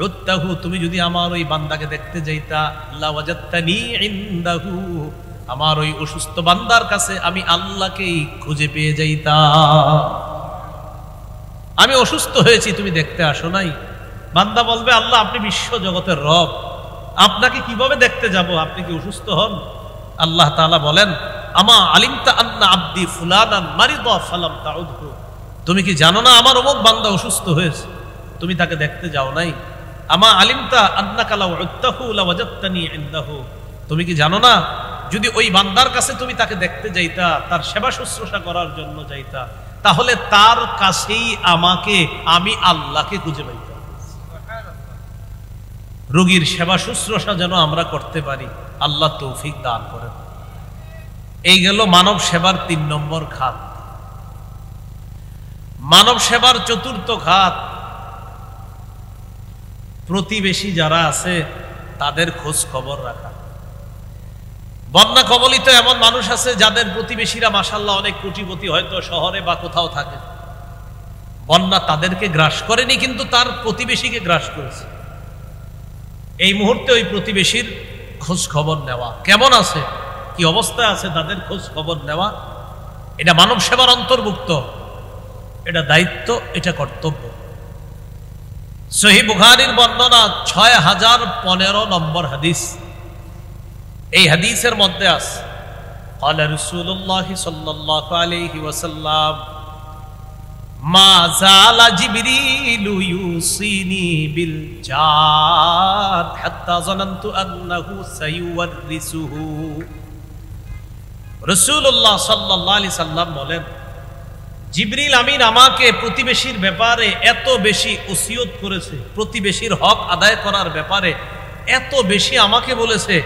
উত্তাহু, তুমি যদি আমার ওই বান্দাকে দেখতে যাইতা, লাওয়াজাত্তানি ইনদাহু, আমার ওই অসুস্থ বান্দার কাছে আমি আল্লাহকেই খুঁজে পেয়ে যাইতাম। আমি অসুস্থ হয়েছি, তুমি দেখতে আসো নাই। বান্দা বলবে, আল্লাহ আপনি বিশ্ব জগতের রব, আপনাকে কিভাবে দেখতে যাব? আপনি কি অসুস্থ হন? আল্লাহ তাআলা বলেন, আমা আলিমতা আন্না আবদি ফুলানান মারিদা ফালাম তাউদহু, তুমি কি জানো না আমার অমুক বান্দা অসুস্থ হয়েছে, তুমি তাকে দেখতে যাও নাই। আমা আলিমতা আন্নাকা লাউ উত্তাহু লাওয়াজাত্তানি ইনদাহু, তুমি কি জানো না যদি ওই বান্দার কাছে তুমি তাকে দেখতে যাইতা, তার সেবা শুশ্রূষা করার জন্য যাইতা, তাহলে তার কাছেই আমি আল্লাহকে খুঁজে পাইতাম। রোগীর সেবা শুশ্রূষা যেন আমরা করতে পারি, আল্লাহ তৌফিক দান করেন। এই গেল মানব সেবার 3 নম্বর খাত। মানব সেবার 4র্থ খাত, প্রতিবেশী যারা আছে তাদের খোঁজ খবর রাখা। বন্যা কবলিত এমন মানুষ আছে যাদের প্রতিবেশীরা মাশাআল্লাহ অনেক কোটিপতি, হয়তো শহরে বা কোথাও থাকে, বন্যা তাদেরকে গ্রাস করেনি, কিন্তু তার প্রতিবেশীকে গ্রাস করেছে। এই মুহূর্তে ওই প্রতিবেশীর খোঁজ খবর নেওয়া, কেমন আছে, কি অবস্থায় আছে, তাদের খোঁজ খবর নেওয়া, এটা মানব সেবার অন্তর্ভুক্ত, এটা দায়িত্ব, এটা কর্তব্য। সহিহ বুখারীর বর্ণনা 6015 নম্বর হাদিস। এই হাদিসের মধ্যে আছে قال رسول الله صلى الله عليه وسلم ما زال جبريل يوصيني بالجار حتى ظننت أنه سيورثه। রাসূলুল্লাহ সাল্লাল্লাহু আলাইহি সাল্লাম বলেন, জিবরিল আমিন আমাকে প্রতিবেশীর ব্যাপারে এত বেশি ওসিয়ত করেছে, প্রতিবেশীর হক আদায় করার ব্যাপারে এত বেশি আমাকে বলেছে,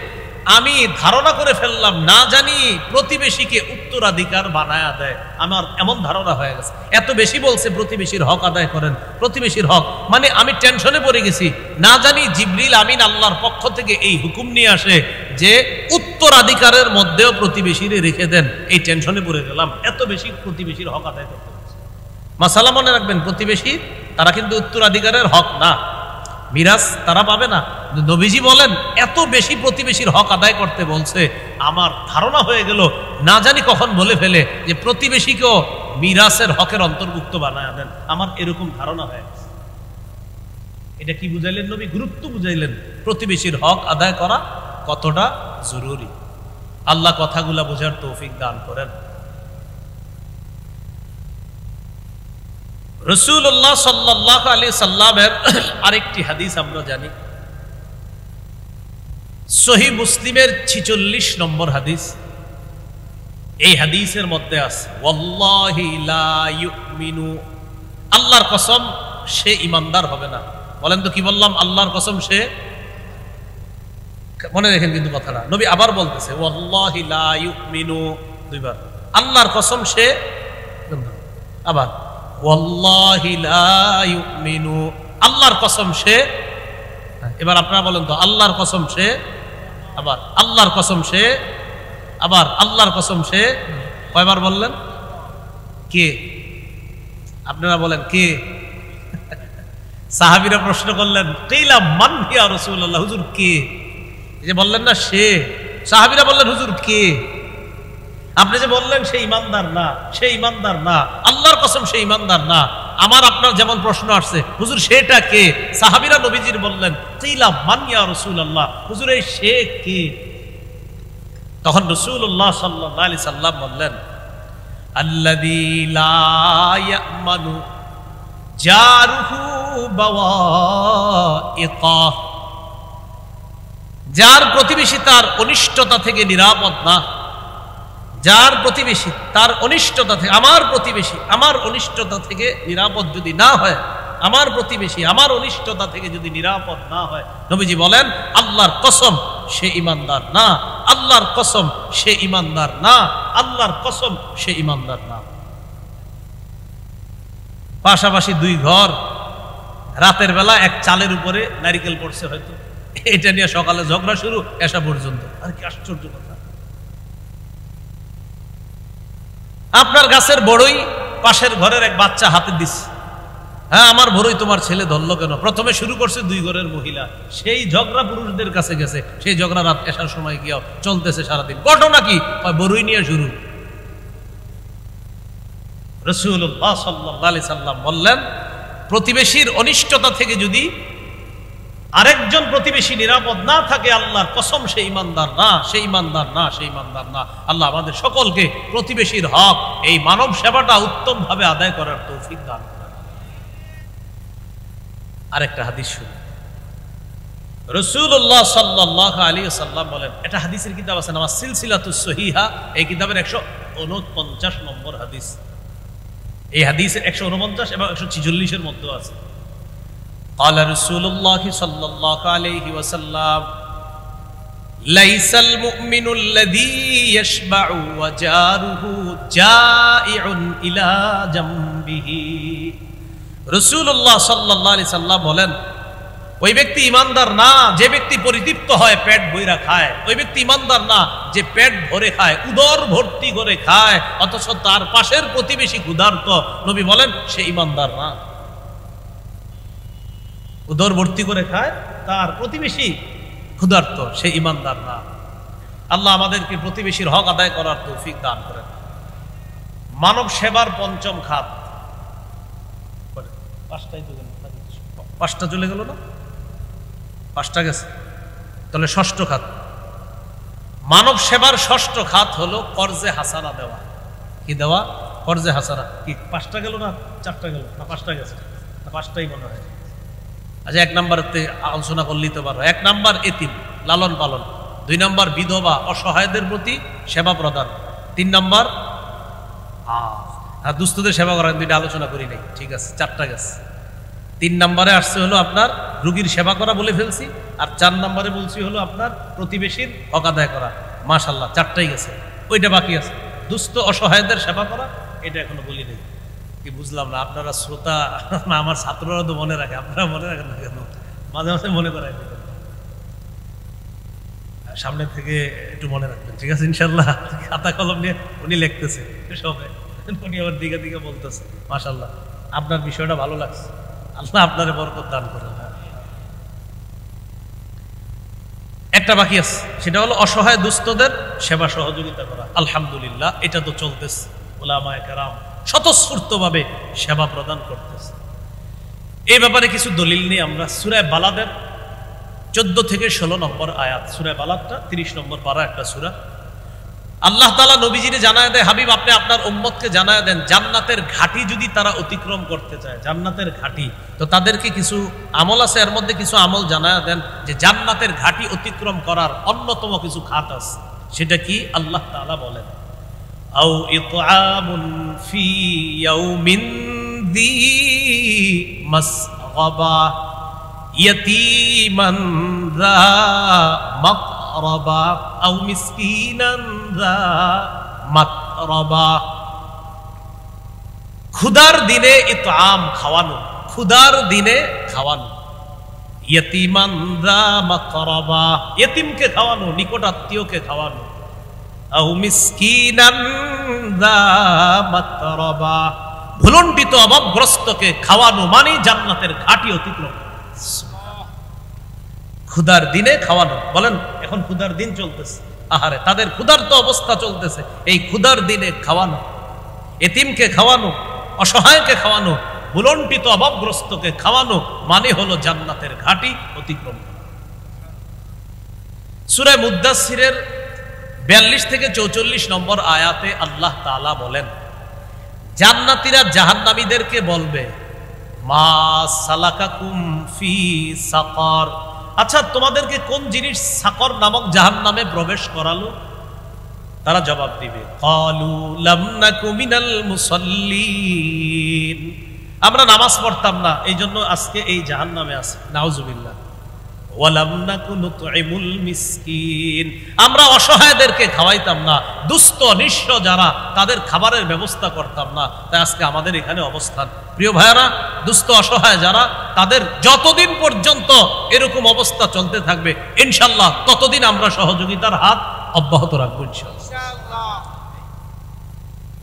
আমি ধারণা করে ফেললাম না জানি প্রতিবেশীকে উত্তরাধিকার বানায়া দেয়। আমার এমন ধারণা হয়ে গেছে, এত বেশি বলছে প্রতিবেশীর হক আদায় করেন, প্রতিবেশীর হক, মানে আমি টেনশনে পড়ে গেছি, না জানি জিবরিল আমিন আল্লাহর পক্ষ থেকে এই হুকুম নিয়ে আসে যে উত্তরাধিকারের মধ্যেও প্রতিবেশীরে রেখে দেন। এই টেনশনে পড়ে গেলাম, এত বেশি প্রতিবেশীর হক আদায় করতে হচ্ছে। মাসালা মনে রাখবেন, প্রতিবেশী তারা কিন্তু উত্তরাধিকারের হক না, মিরাজ তারা পাবে না। নবীজি বলেন এত বেশি প্রতিবেশীর হক আদায় করতে বলছে, আমার ধারণা হয়ে গেল না জানি কখন বলে ফেলে যে প্রতিবেশীকেও মিরাসের হকের অন্তর্ভুক্ত বানায় দেন, আমার এরকম ধারণা হয়ে গেছে। এটা কি বুঝাইলেন নবী? গুরুত্ব বুঝাইলেন প্রতিবেশীর হক আদায় করা কতটা জরুরি। আল্লাহ কথাগুলা বোঝার তৌফিক দান করেন। রাসূলুল্লাহ সাল্লাল্লাহু আলাইহি সাল্লামের আরেকটি হাদিস আমরা জানি, সহিহ মুসলিমের 46 নম্বর হাদিস। এই হাদিসের মধ্যে আছে ওয়াল্লাহি লা ইউমিনু, আল্লাহর কসম সে ইমানদার হবে না। বলেন তো কি বললাম? আল্লাহর কসম সে, মনে রাখেন কিন্তু কথাটা, নবী আবার বলতেছে ওয়াল্লাহি লা ইউমিনু, দুইবার, আল্লাহর কসম সে, আবার ওয়াল্লাহি লা ইউমিনু, আল্লাহর কসম সে। এবার আপনারা বলেন তো, আল্লাহর কসম সে, আবার আল্লাহর কসম সে, আবার আল্লাহর কসম সে, কয়বার বললেন? কে? আপনারা বলেন কে? সাহাবীরা প্রশ্ন করলেন, কিলা মান ইয়া রাসূলুল্লাহ, হুজুর কে? যে বললেন না সে, সাহাবীরা বললেন হুজুর কে? আপনি যে বললেন সে ইমানদার না, সে ইমানদার না, আল্লাহর কসম সে ইমানদার না, আমার আপনার যেমন প্রশ্ন আসছে হুজুর সেটা কে? সাহাবীরা নবীজির বললেন কিলা মান ইয়া রাসূলুল্লাহ, হুজুর এই সে কে? তখন রাসূলুল্লাহ সাল্লাল্লাহু আলাইহি সাল্লাম বললেন আল্লাযী লা ইয়ামানু জারুহু বাওয়াইকা, যার প্রতিবেশী তার অনিষ্টতা থেকে নিরাপদ না, যার প্রতিবেশী তার অনিষ্টতা থেকে, আমার প্রতিবেশী আমার অনিষ্টতা থেকে নিরাপদ যদি না হয়, আমার প্রতিবেশী আমার অনিষ্টতা থেকে যদি নিরাপদ না হয়, নবীজি বলেন আল্লাহর কসম সে ইমানদার না, আল্লাহর কসম সে ইমানদার না, আল্লাহর কসম সে ইমানদার না। পাশাপাশি দুই ঘর, রাতের বেলা এক চালের উপরে নারিকেল পড়ছে হয়তো, এটা নিয়ে সকালে ঝগড়া শুরু, এসা পর্যন্ত। আর কি আশ্চর্য কথা! আপনার গাছের বড়ই পাশের ঘরের এক বাচ্চা হাতে দিচ্ছে, হ্যাঁ আমার বড়ই তোমার ছেলে ধরলো কেন? প্রথমে শুরু করছে দুই ঘরের মহিলা, সেই ঝগড়া পুরুষদের কাছে গেছে, সেই ঝগড়া রাত এসার সময় গিয়ে চলতেছে সারাদিন। ঘটনা কি? বড়ই নিয়ে শুরু। রাসূলুল্লাহ সাল্লাল্লাহু আলাইহি সাল্লাম বললেন প্রতিবেশীর অনিষ্টতা থেকে যদি আরেকজন প্রতিবেশী নিরাপদ না থাকে, আল্লাহর কসম সে ইমানদার না, সে ইমানদার না, সে ইমানদার না। আল্লাহ আমাদের সকলকে প্রতিবেশীর হক, এই মানব সেবাটা উত্তম ভাবে আদায় করার তৌফিক দান করেন। আরেকটা হাদিস শুনুন, রাসূলুল্লাহ সাল্লাল্লাহু আলাইহি ওয়াসাল্লাম বলেন, এটা হাদিসের কিতাব আছে নাম সিলসিলাতুস সহিহা, এই কিতাবের 149 নম্বর হাদিস। এই হাদিসের 149 এবং 146 এর মধ্যে আছে। قال رسول الله صلى الله عليه وسلم ليس المؤمن الذي يشبع وجاره جائع إلى جنبه। রাসূলুল্লাহ সাল্লাল্লাহু আলাইহি সাল্লাম বলেন ওই ব্যক্তি ইমানদার না যে ব্যক্তি পরিতৃপ্ত হয়, পেট ভইরা খায়। ওই ব্যক্তি ইমানদার না যে পেট ভরে খায়, উদর ভর্তি করে খায়, অথচ তার পাশের প্রতিবেশী ক্ষুধার্ত। নবী বলেন সে ইমানদার না। উদর ভর্তি করে খায়, তার প্রতিবেশী ক্ষুধার্ত, সে ইমানদার না। আল্লাহ আমাদেরকে প্রতিবেশীর হক আদায় করার তৌফিক দান করেন। মানব সেবার পঞ্চম খাত, পাঁচটা চলে গেল না, পাঁচটা গেছে, তাহলে ষষ্ঠ খাত। মানব সেবার ষষ্ঠ খাত হলো কর্জে হাসানা দেওয়া। কি দেওয়া? কর্জে হাসানা। কি পাঁচটা গেল না চারটা গেল না? পাঁচটা গেছে, পাঁচটাই মনে হয়। আচ্ছা, এক নাম্বারতে আলোচনা করলেই তো পারো। এক নাম্বার এতিম, লালন পালন। দুই নাম্বার বিধবা অসহায়দের প্রতি সেবা প্রদান। তিন নাম্বার দুস্থদের সেবা করা। দুইটা আলোচনা করি নাই, ঠিক আছে, চারটা গেছে। তিন নাম্বারে আসছে হলো আপনার রোগীর সেবা করা, বলে ফেলছি। আর চার নাম্বারে বলছি হলো আপনার প্রতিবেশীর হক আদায় করা। মাশাআল্লাহ, চারটাই গেছে। ওইটা বাকি আছে, দুস্থ অসহায়দের সেবা করা, এটা এখনো বলি নাই। কি বুঝলাম না, আপনারা শ্রোতা না আমার ছাত্ররা তো মনে রাখে, আপনারা মনে রাখেন না কেন? মাঝে মাঝে মনে করাই দেবেন, সামনে থেকে একটু মনে রাখবেন, ঠিক আছে ইনশাল্লাহ। খাতা কলম নিয়ে উনি লিখতেছে সবে, উনি আবার দিকে দিকে বলতেছে। মাশাআল্লাহ, আপনার বিষয়টা ভালো লাগছে, আল্লাহ আপনারে বরকত দান করেন। একটা বাকি আছে, সেটা হলো অসহায় দুস্থদের সেবা সহযোগিতা করা। আলহামদুলিল্লাহ, এটা তো চলতেছে। উলামায়ে কেরাম স্বতঃস্ফূর্তভাবে সেবা প্রদান করতেছে। এই ব্যাপারে কিছু দলিল নিয়ে আমরা সূরা বালাদের 14 থেকে 16 নম্বর আয়াত। সূরা বালাদটা 30 নম্বর পারা একটা সূরা। আল্লাহ তাআলা নবীজিরে জানায় দেয়, হাবিব আপনি আপনার উম্মতকে জানায় দেন, জান্নাতের ঘাটি যদি তারা অতিক্রম করতে চায়, জান্নাতের ঘাটি, তো তাদেরকে কিছু আমল আছে। এর মধ্যে কিছু আমল জানায় দেন যে জান্নাতের ঘাটি অতিক্রম করার অন্যতম কিছু খাত আছে। সেটা কি? আল্লাহ তাআলা বলেন, আও ইতআমুন ফি ইয়াউমিন যী মাসগাবা ইয়াতীমান যা মাকরাবা আও মিসকিনান যা মাতরাবা। ক্ষুধার দিনে ইতআম খাওয়ানো, ক্ষুধার দিনে খাওয়ানো। ইয়াতীমান যা মাকরাবা, ইতিমকে খাওয়ানো, নিকট আত্মীয়কে খাওয়ানো। আও মিসকিনান যা মাতরাবা, ভুলণ্ঠিত অভাবগ্রস্তকে খাওয়ানো মানে জান্নাতের ঘাটি অতিক্রম। ক্ষুধার দিনে খাওয়ানো। বলেন, এখন ক্ষুধার দিন চলতেছে, আহারে তাদের ক্ষুধার্ত অবস্থা চলতেছে, এই ক্ষুধার দিনে খাওয়ানো, এতিমকে খাওয়ানো, অসহায়কে খাওয়ানো, ভুলণ্ঠিত অভাবগ্রস্তকে খাওয়ানো মানে হলো জান্নাতের ঘাটি অতিক্রম করা। সূরা মুদ্দাসসিরের 42 থেকে 44 নম্বর আয়াতে আল্লাহ তাআলা বলেন, জান্নাতীরা জাহান্নামীদেরকে বলবে, মা সালাকাকুম ফি সাকার, আচ্ছা তোমাদেরকে কোন জিনিস সাকর নামক জাহান্নামে প্রবেশ করালো? তারা জবাব দিবে, ক্বালু লাম নাকু মিনাল মুসাল্লিন, আমরা নামাজ পড়তাম না, এই জন্য আজকে এই জাহান্নামে আছি। নাউজুবিল্লাহ। ওয়ালাম নাকু নুতঈমুল মিসকিন, আমরা অসহায়দেরকে খাওয়াইতাম না, দুস্থ নিঃস্ব যারা তাদের খাবারের ব্যবস্থা করতাম না, তাই আজকে আমাদের এখানে অবস্থান। প্রিয় ভাইরা, দুস্থ অসহায় যারা, তাদের যতদিন পর্যন্ত এরকম অবস্থা চলতে থাকবে ইনশাআল্লাহ ততদিন আমরা সহযোগিতার হাত অব্যাহত রাখবো ইনশাআল্লাহ।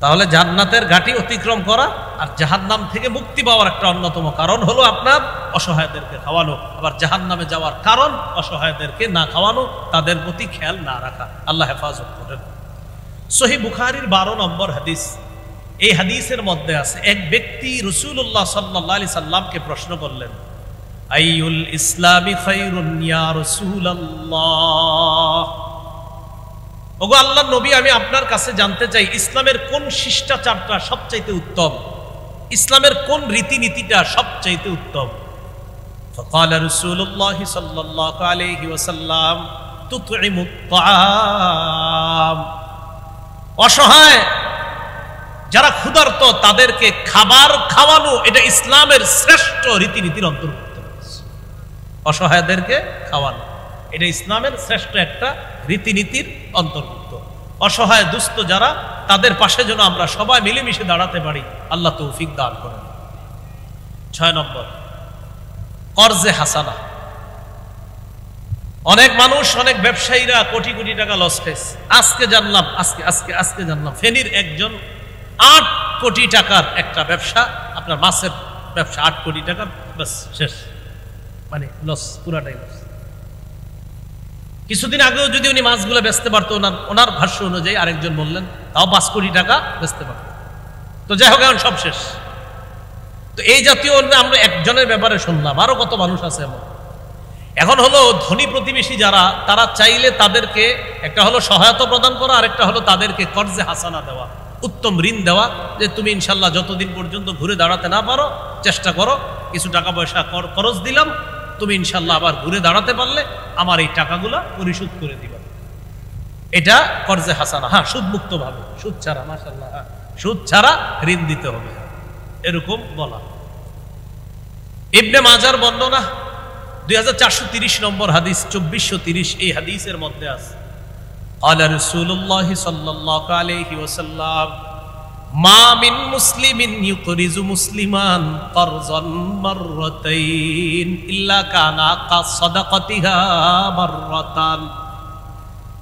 তাহলে জান্নাতের ঘাটি অতিক্রম করা আর জাহান্নাম থেকে মুক্তি পাওয়ার একটা অন্যতম কারণ হলো আপনার অসহায়দেরকে খাওয়ানো। আবার জাহান্নামে যাওয়ার কারণ অসহায়দেরকে না খাওয়ানো, তাদের প্রতি খেয়াল না রাখা। আল্লাহ হেফাজত করেন। সহিহ বুখারীর 12 নম্বর হাদিস, এই হাদিসের মধ্যে আছে, এক ব্যক্তি রাসূলুল্লাহ সাল্লাল্লাহু আলাইহি সাল্লামকে প্রশ্ন করলেন, আইয়ুল ইসলামি খায়রুন ইয়া রাসূলুল্লাহ, ওগো আল্লাহর নবী, আমি আপনার কাছে জানতে চাই ইসলামের কোন শিষ্টাচারটা সবচাইতে উত্তম, ইসলামের কোন রীতিনীতিটা সবচাইতে উত্তম? فقال رسول الله صلى الله عليه وسلم تطعم الطعام, অসহায় যারা ক্ষুধার্ত তাদেরকে খাবার খাওয়ানো, এটা ইসলামের শ্রেষ্ঠ রীতিনীতির অন্তর্ভুক্ত। অসহায়দেরকে খাওয়ানো এটা ইসলামের শ্রেষ্ঠ একটা রীতিনীতির অন্তর্ভুক্ত। অসহায় দুস্থ যারা, তাদের পাশে যেন আমরা সবাই মিলেমিশে দাঁড়াতে পারি, আল্লাহ তৌফিক দান করেন। 6 নম্বর, কর্জে হাসানা। অনেক মানুষ, অনেক ব্যবসায়ীরা কোটি কোটি টাকা লস খাইছে। আজকে জানলাম, আজকে জানলাম ফেনীর একজন 8 কোটি টাকার একটা ব্যবসা, আপনার মাছের ব্যবসা, 8 কোটি টাকা, বাস শেষ, মানে লস, পুরাটাই লস। কিছুদিন আগেও যদি উনি মাছগুলো বেচতে পারতো, ওনার ভাষ্য অনুযায়ী আরেকজন বললেন তাও 5 কোটি টাকা বেচতে পারতো। তো যাই হোক, এখন সব শেষ। তো এই জাতীয় আমরা একজনের ব্যাপারে শুনলাম, আরো কত মানুষ আছে এমন। এখন হলো ধনী প্রতিবেশী যারা, তারা চাইলে তাদেরকে একটা হলো সহায়তা প্রদান করা, আরেকটা হলো তাদেরকে কর্জে হাসানা দেওয়া, উত্তম ঋণ দেওয়া, যে তুমি ইনশাল্লাহ যতদিন পর্যন্ত ঘুরে দাঁড়াতে না পারো চেষ্টা করো, কিছু টাকা পয়সা খরচ দিলাম, তুমি ইনশাল্লাহ আবার ঘুরে দাঁড়াতে পারলে আমার এই টাকাগুলা পরিশোধ করে দিবা। এটা কর্জে হাসানা। হ্যাঁ, সুদ মুক্ত ভাবে, সুদ ছাড়া, মাশাআল্লাহ, হ্যাঁ, সুদ ছাড়া ঋণ দিতে হবে, এরকম বলা। ইবনে মাজার বর্ণনা 2430 নম্বর হাদিস, 2430, এই হাদিসের মধ্যে আছে ক্বালা রাসূলুল্লাহ সাল্লাল্লাহু আলাইহি ওয়াসাল্লাম মা মিন মুসলিমিন ইউকরিজু মুসলিমান কারযান মাররাতাইন ইল্লা কানা কাসাদাকাতিহা মাররাতান।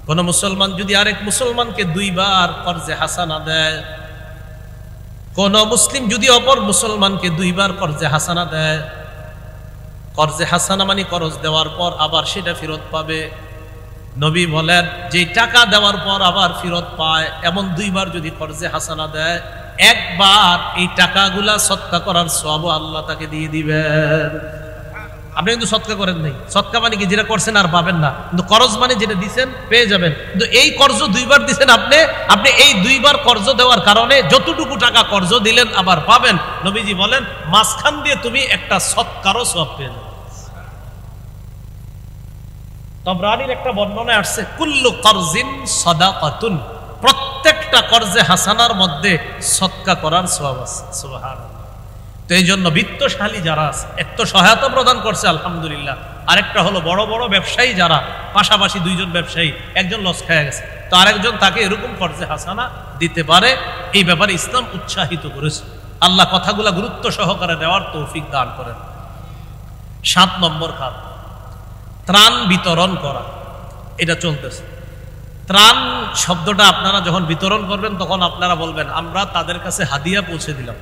কোন মুসলমান যদি আরেক মুসলমানকে 2 বার কর্জে হাসানা দেয়, কোন মুসলিম যদি অপর মুসলমানকে 2 বার কর্জে হাসানা দেয়, কর্জে হাসানা মানে করজ দেওয়ার পর আবার সেটা ফেরত পাবে। নবী বলেন যে টাকা দেওয়ার পর আবার ফেরত পায়, এমন 2 বার যদি কর্জে হাসানা দেয়, একবার এই টাকাগুলা সদকা করার সওয়াব আল্লাহ তাকে দিয়ে দিবেন। আপনি কিন্তু সদকা করেন নাই, সদকা মানে কি যেটা করছেন আর পাবেন না, কিন্তু করজ মানে যেটা দিবেন পেয়ে যাবেন। কিন্তু এই কর্জ 2 বার দিবেন আপনি এই 2 বার কর্জ দেওয়ার কারণে যতটুকু টাকা কর্জ দিলেন আবার পাবেন। নবীজি বলেন মাঝখান দিয়ে তুমি একটা সদকারও সওয়াব পেয়ে যাবে। তবরানীর একটা বর্ণনায় আসছে কুল্লু কর্জিন সাদাকাতুন, প্রত্যেকটা কর্জে হাসানার মধ্যে সদকা করার সওয়াব আছে। সুবহানাল্লাহ। তো এই জন্য বিত্তশালী যারা আছে, এক তো সহায়তা প্রদান করছে আলহামদুলিল্লাহ, আরেকটা হলো বড় বড় ব্যবসায়ী যারা, পাশাপাশি 2 জন ব্যবসায়ী, একজন লস খেয়ে গেছে, তো আরেকজন তাকে এরকম কর্জে হাসানা দিতে পারে, এই ব্যাপারে ইসলাম উৎসাহিত করেছে। আল্লাহ কথাগুলা গুরুত্ব সহকারে দেওয়ার তৌফিক দান করেন। 7 নম্বর খাত, ত্রাণ বিতরণ করা, এটা চলতেছে। ত্রাণ শব্দটা আপনারা যখন বিতরণ করবেন তখন আপনারা বলবেন আমরা তাদের কাছে হাদিয়া পৌঁছে দিলাম,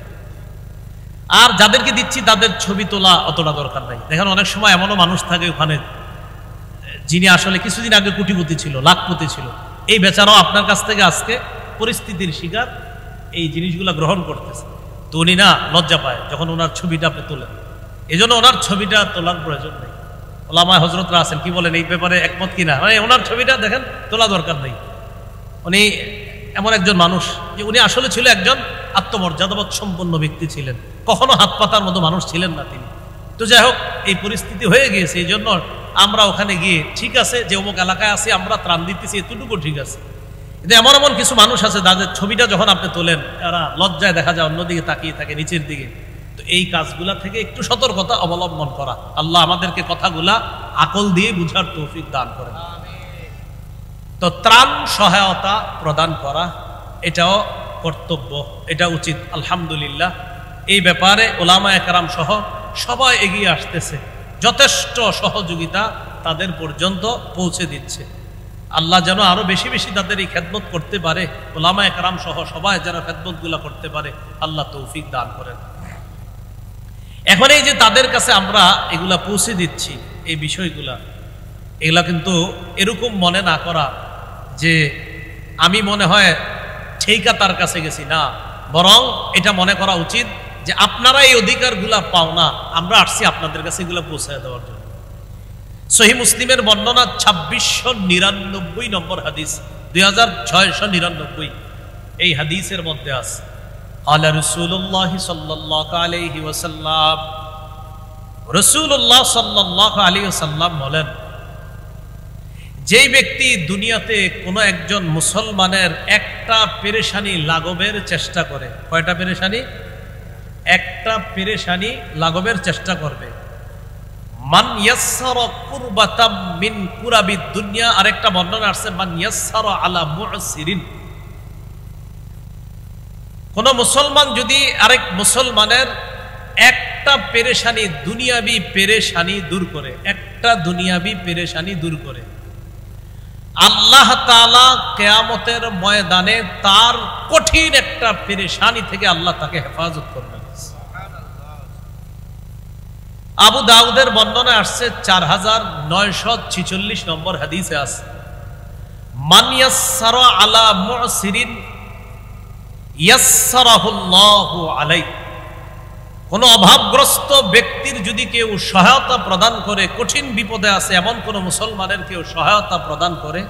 আর যাদেরকে দিচ্ছি তাদের ছবি তোলা অতটা দরকার নাই। দেখেন অনেক সময় এমনও মানুষ থাকে ওখানে যিনি আসলে কিছুদিন আগে কোটিপতি ছিল, লাখপতি ছিল, এই বেচারাও আপনার কাছ থেকে আজকে পরিস্থিতির শিকার এই জিনিসগুলো গ্রহণ করতেছে। তো উনি না লজ্জা পায় যখন ওনার ছবিটা আপনি তোলেন, এই জন্য ওনার ছবিটা তোলার প্রয়োজন নেই। ওলামায়ে হযরতরা আছেন, কি বলেন এই ব্যাপারে, একমত কিনা? মানে ওনার ছবিটা দেখেন তোলা দরকার নেই। উনি এমন একজন মানুষ যে উনি আসলে ছিল একজন আত্মমর্যাদাবোধ সম্পন্ন ব্যক্তি ছিলেন, কখনো হাত পাতার মতো মানুষ ছিলেন না তিনি। তো যাই হোক, এই পরিস্থিতি হয়ে গিয়েছে, এই জন্য আমরা ওখানে গিয়ে ঠিক আছে যে অমুক এলাকায় আছি, আমরা ত্রাণ দিতেছি, এতটুকু ঠিক আছে। কিন্তু এমন এমন কিছু মানুষ আছে যাদের ছবিটা যখন আপনি তোলেন এরা লজ্জায় দেখা যায় অন্যদিকে তাকিয়ে থাকে, নিচের দিকে। তো এই কাজগুলা থেকে একটু সতর্কতা অবলম্বন করা। আল্লাহ আমাদেরকে কথাগুলা আকল দিয়ে বুঝার তৌফিক দান করেন। তো ত্রাণ সহায়তা প্রদান করা এটাও কর্তব্য, এটা উচিত। আলহামদুলিল্লাহ এই ব্যাপারে উলামায়ে কেরাম সহ সবাই এগিয়ে আসতেছে, যথেষ্ট সহযোগিতা তাদের পর্যন্ত পৌঁছে দিচ্ছে। আল্লাহ যেন আরো বেশি বেশি তাদের এই খেদমত করতে পারে, উলামায়ে কেরাম সহ সবাই যেন খেদমতগুলা করতে পারে, আল্লাহ তৌফিক দান করেন। এখন এই যে তাদের কাছে আমরা এগুলা পৌঁছে দিচ্ছি, এই বিষয়গুলা, এগুলা কিন্তু এরকম মনে না করা যে আমি মনে হয় ঠিকা তার কাছে গেছি, না, বরং এটা মনে করা উচিত যে আপনারা এই অধিকারগুলা পাও না, আমরা আসছি আপনাদের কাছে এগুলা পৌঁছায় দেওয়ার জন্য। সহিহ মুসলিমের বর্ণনা 2699 নম্বর হাদিস, 2699 এই হাদিসের মধ্যে আছে আলা রাসূলুল্লাহ সাল্লাল্লাহু আলাইহি ওয়াসাল্লাম, রাসূলুল্লাহ সাল্লাল্লাহু আলাইহি ওয়াসাল্লাম বলেন যেই ব্যক্তি দুনিয়াতে কোনো একজন মুসলমানের একটা পেরেশানি লাঘবের চেষ্টা করে, কয়টা পেরেশানি? একটা পেরেশানি লাঘবের চেষ্টা করবে। মান ইয়াসসারা কুরবাতাম মিন কুরাবিদ দুনিয়া, আরেকটা বর্ণনা আছে মান ইয়াসসারা আলা মুসিরিন। কোন মুসলমান যদি আরেক মুসলমানের একটা পেরেশানি, দুনিয়াবি পেরেশানি দূর করে, একটা একটা দুনিয়াবি পেরেশানি দূর করে। আল্লাহ তাআলা কিয়ামতের ময়দানে তার কঠিন একটা পেরেশানি থেকে আল্লাহ তাকে হেফাজত করবেন। আবু দাউদের বর্ণনা আসছে 4946 নম্বর হাদিসে আছে, মান ইয়াসসারা আলা মুসিরিন ইয়াসসারাহুল্লাহু আলাইহি। কোন অভাবগ্রস্ত ব্যক্তির যদি কেউ সহায়তা প্রদান করে, কঠিন বিপদে আছে এমন কোন মুসলমানের কেউ সহায়তা প্রদান করে,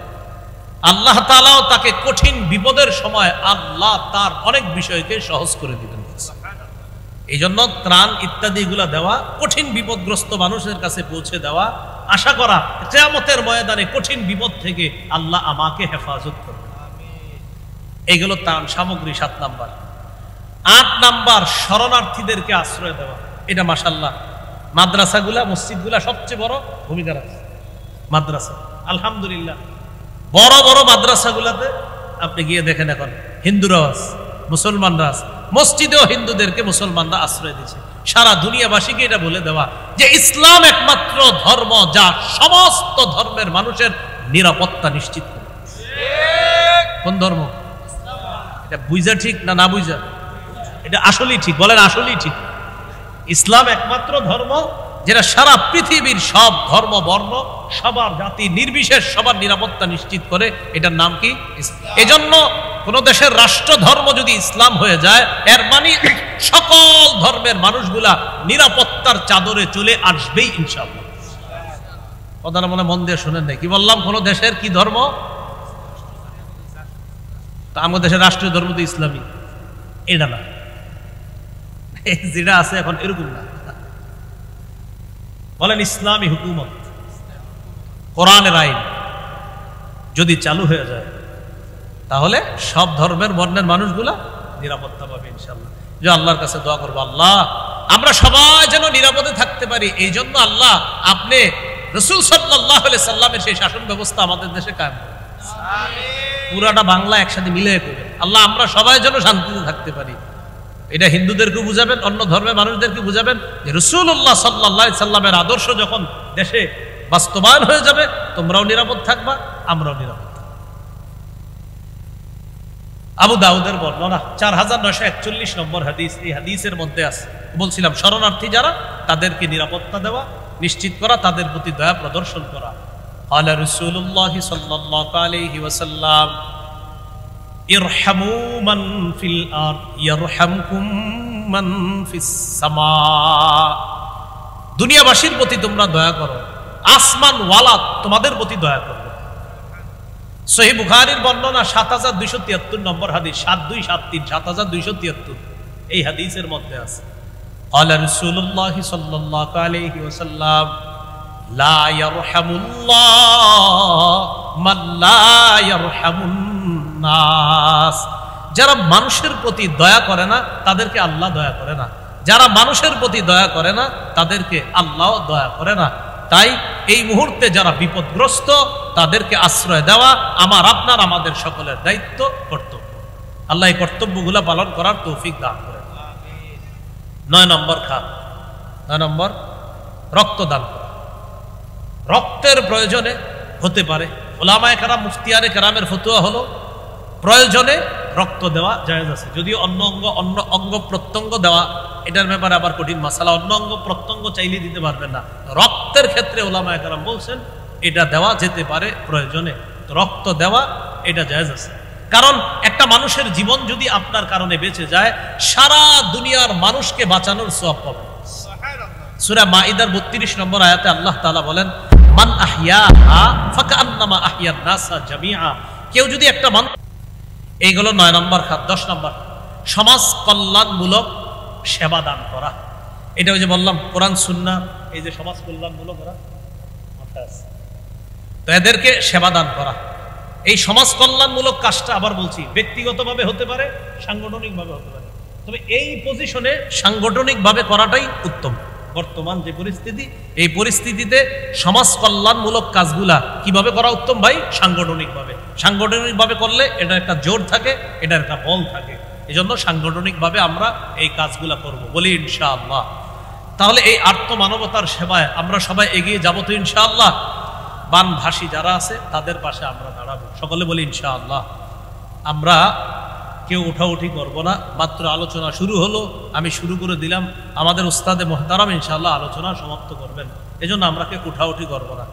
আল্লাহ তাআলাও তাকে কঠিন বিপদের সময় আল্লাহ তার অনেক বিষয়কে সহজ করে দিবেন। এই জন্য ত্রাণ ইত্যাদি এগুলা দেওয়া, কঠিন বিপদগ্রস্ত মানুষের কাছে পৌঁছে দেওয়া, আশা করা কিয়ামতের ময়দানে কঠিন বিপদ থেকে আল্লাহ আমাকে হেফাজত করবে। এইগুলো ত্রাণ সামগ্রী 7 নাম্বার। 8 নাম্বার শরণার্থীদেরকে আশ্রয় দেওয়া। এটা মাশাআল্লাহ মাদ্রাসাগুলা মসজিদগুলা সবচেয়ে বড় ভূমিকা রাখছে। মাদ্রাসা আলহামদুলিল্লাহ বড় বড় মাদ্রাসাগুলাতে আপনি গিয়ে দেখেন এখন হিন্দুরা আছে, মুসলমানরা আছে, মসজিদেও হিন্দুদেরকে মুসলমানরা আশ্রয় দিচ্ছে। সারা দুনিয়াবাসীকে এটা বলে দেওয়া যে ইসলাম একমাত্র ধর্ম যা সমস্ত ধর্মের মানুষের নিরাপত্তা নিশ্চিত করে। কোন ধর্ম? এটা বুঝা ঠিক না না বুঝা? এটা আসলেই ঠিক, বলেন আসলেই ঠিক। ইসলাম একমাত্র ধর্ম যেটা সারা পৃথিবীর সব ধর্ম বর্ণ সবার জাতি নির্বিশেষ সবার নিরাপত্তা নিশ্চিত করে। এটার নাম কি? এজন্য কোন দেশের রাষ্ট্র ধর্ম যদি ইসলাম হয়ে যায়, এর মানে সকল ধর্মের মানুষগুলা নিরাপত্তার চাদরে চলে আসবেই ইনশাআল্লাহ। কথাটা মনে মন দিয়ে শুনেন নাই, কি বললাম? কোন দেশের কি ধর্ম? তা আমাদের দেশের রাষ্ট্রীয় ধর্ম তো ইসলামী। এটা না, যেটা আছে এখন এরকম না। বলেন ইসলামী হুকুমত, কোরআনের আইন যদি চালু হয়ে যায় তাহলে সব ধর্মের বর্ণের মানুষগুলা নিরাপত্তা পাবে ইনশাআল্লাহ। যে আল্লাহর কাছে দোয়া করবো, আল্লাহ আমরা সবাই যেন নিরাপদে থাকতে পারি। এই জন্য আল্লাহ আপনি রাসূল সাল্লাল্লাহু আলাইহি সাল্লামের সেই শাসন ব্যবস্থা আমাদের দেশে কায়েম করুন। পুরাটা বাংলা একসাথে মিলে করবেন। আল্লাহ আমরা সবাই যেন শান্তিতে থাকতে পারি। এটা হিন্দুদেরকে বুঝাবেন, অন্য ধর্মের মানুষদেরকে বুঝাবেন যে রাসূলুল্লাহ সাল্লাল্লাহু আলাইহি সাল্লামের আদর্শ যখন দেশে বাস্তবায়ন হয়ে যাবে, তোমরাও নিরাপদ থাকবা, আমরাও নিরাপদ থাকবো। আবু দাউদের বর্ণনা 4941 নম্বর হাদিস। এই হাদিসের মধ্যে আছে, বলছিলাম শরণার্থী যারা তাদেরকে নিরাপত্তা দেওয়া, নিশ্চিত করা, তাদের প্রতি দয়া প্রদর্শন করা। ক্বালা রাসূলুল্লাহ সাল্লাল্লাহু আলাইহি ওয়াসাল্লাম ইরহামু মান ফিল আরদ ইয়ারহামকুম মান ফিস সামা। দুনিয়াবাসীর প্রতি তোমরা দয়া করো, আসমান ওয়ালা তোমাদের প্রতি দয়া করবে। সহিহ বুখারীর বর্ণনা 7273 নম্বর হাদিস, 7273 7273 এই হাদিসের মধ্যে আছে। ক্বালা রাসূলুল্লাহ সাল্লাল্লাহু আলাইহি ওয়াসাল্লাম লা ইয়ারহামুল্লাহ মান লা ইয়ারহামুন নাস। যারা মানুষের প্রতি দয়া করে না তাদেরকে আল্লাহ দয়া করে না, যারা মানুষের প্রতি দয়া করে না তাদেরকে আল্লাহ দয়া করে না। তাই এই মুহূর্তে যারা বিপদগ্রস্ত তাদেরকে আশ্রয় দেওয়া আমার আপনার আমাদের সকলের দায়িত্ব, কর্তব্য। আল্লাহ এই কর্তব্যগুলো পালন করার তৌফিক দান করেন। 9 নম্বর খাত, 9 নম্বর রক্তদান করা। রক্তের প্রয়োজনে হতে পারে, উলামায়ে কেরাম মুফতিয়ানে কেরামের ফতোয়া হলো প্রয়োজনে রক্ত দেওয়া জায়েজ আছে। যদিও অন্য অঙ্গ প্রত্যঙ্গ দেওয়া এটার ব্যাপারে আবার কঠিন মাসালা, অন্য অঙ্গ প্রত্যঙ্গ চাইলে দিতে পারবেন না। রক্তের ক্ষেত্রে উলামায়ে কেরাম বলছেন এটা দেওয়া যেতে পারে প্রয়োজনে, রক্ত দেওয়া এটা জায়েজ আছে। কারণ একটা মানুষের জীবন যদি আপনার কারণে বেঁচে যায়, সারা দুনিয়ার মানুষকে বাঁচানোর সওয়াব পাবেন। সূরা মাইদার 32 নম্বর আয়াতে আল্লাহ তাআলা বলেন মান আহইয়াহা ফাকান্নামা আহইয়ান নাসা জামিআ। কেউ যদি একটা এইগুলো 9 নম্বর খাত। 10 নম্বর সমাজ কল্যাণমূলক সেবা দান করা। এটা ওই যে বললাম কোরআন সুন্নাহ, এই যে সমাজ কল্যাণমূলক করা, তো এদেরকে সেবা দান করা। এই সমাজ কল্যাণমূলক কাজটা আবার বলছি ব্যক্তিগতভাবে হতে পারে, সাংগঠনিকভাবে হতে পারে। তবে এই পজিশনে সাংগঠনিকভাবে করাটাই উত্তম। বর্তমান যে পরিস্থিতি, এই পরিস্থিতিতে সমাজ কল্যাণমূলক কাজগুলা কিভাবে করা উত্তম ভাই? সাংগঠনিকভাবে। সাংগঠনিকভাবে করলে এটা একটা জোর থাকে, এটা একটা বল থাকে। এই জন্য সাংগঠনিকভাবে আমরা এই কাজগুলা করব, বলি ইনশাআল্লাহ। তাহলে এই আত্মমানবতার সেবায় আমরা সবাই এগিয়ে যাব তো ইনশাআল্লাহ। বানভাসী যারা আছে তাদের পাশে আমরা দাঁড়াবো, সকলে বলি ইনশাআল্লাহ। আমরা কেউ উঠাউঠি করব না, মাত্র আলোচনা শুরু হলো, আমি শুরু করে দিলাম, আমাদের উস্তাদে মোহতারাম ইনশাআল্লাহ আলোচনা সমাপ্ত করবেন, এজন্য আমরা কেউ উঠাউঠি করব না।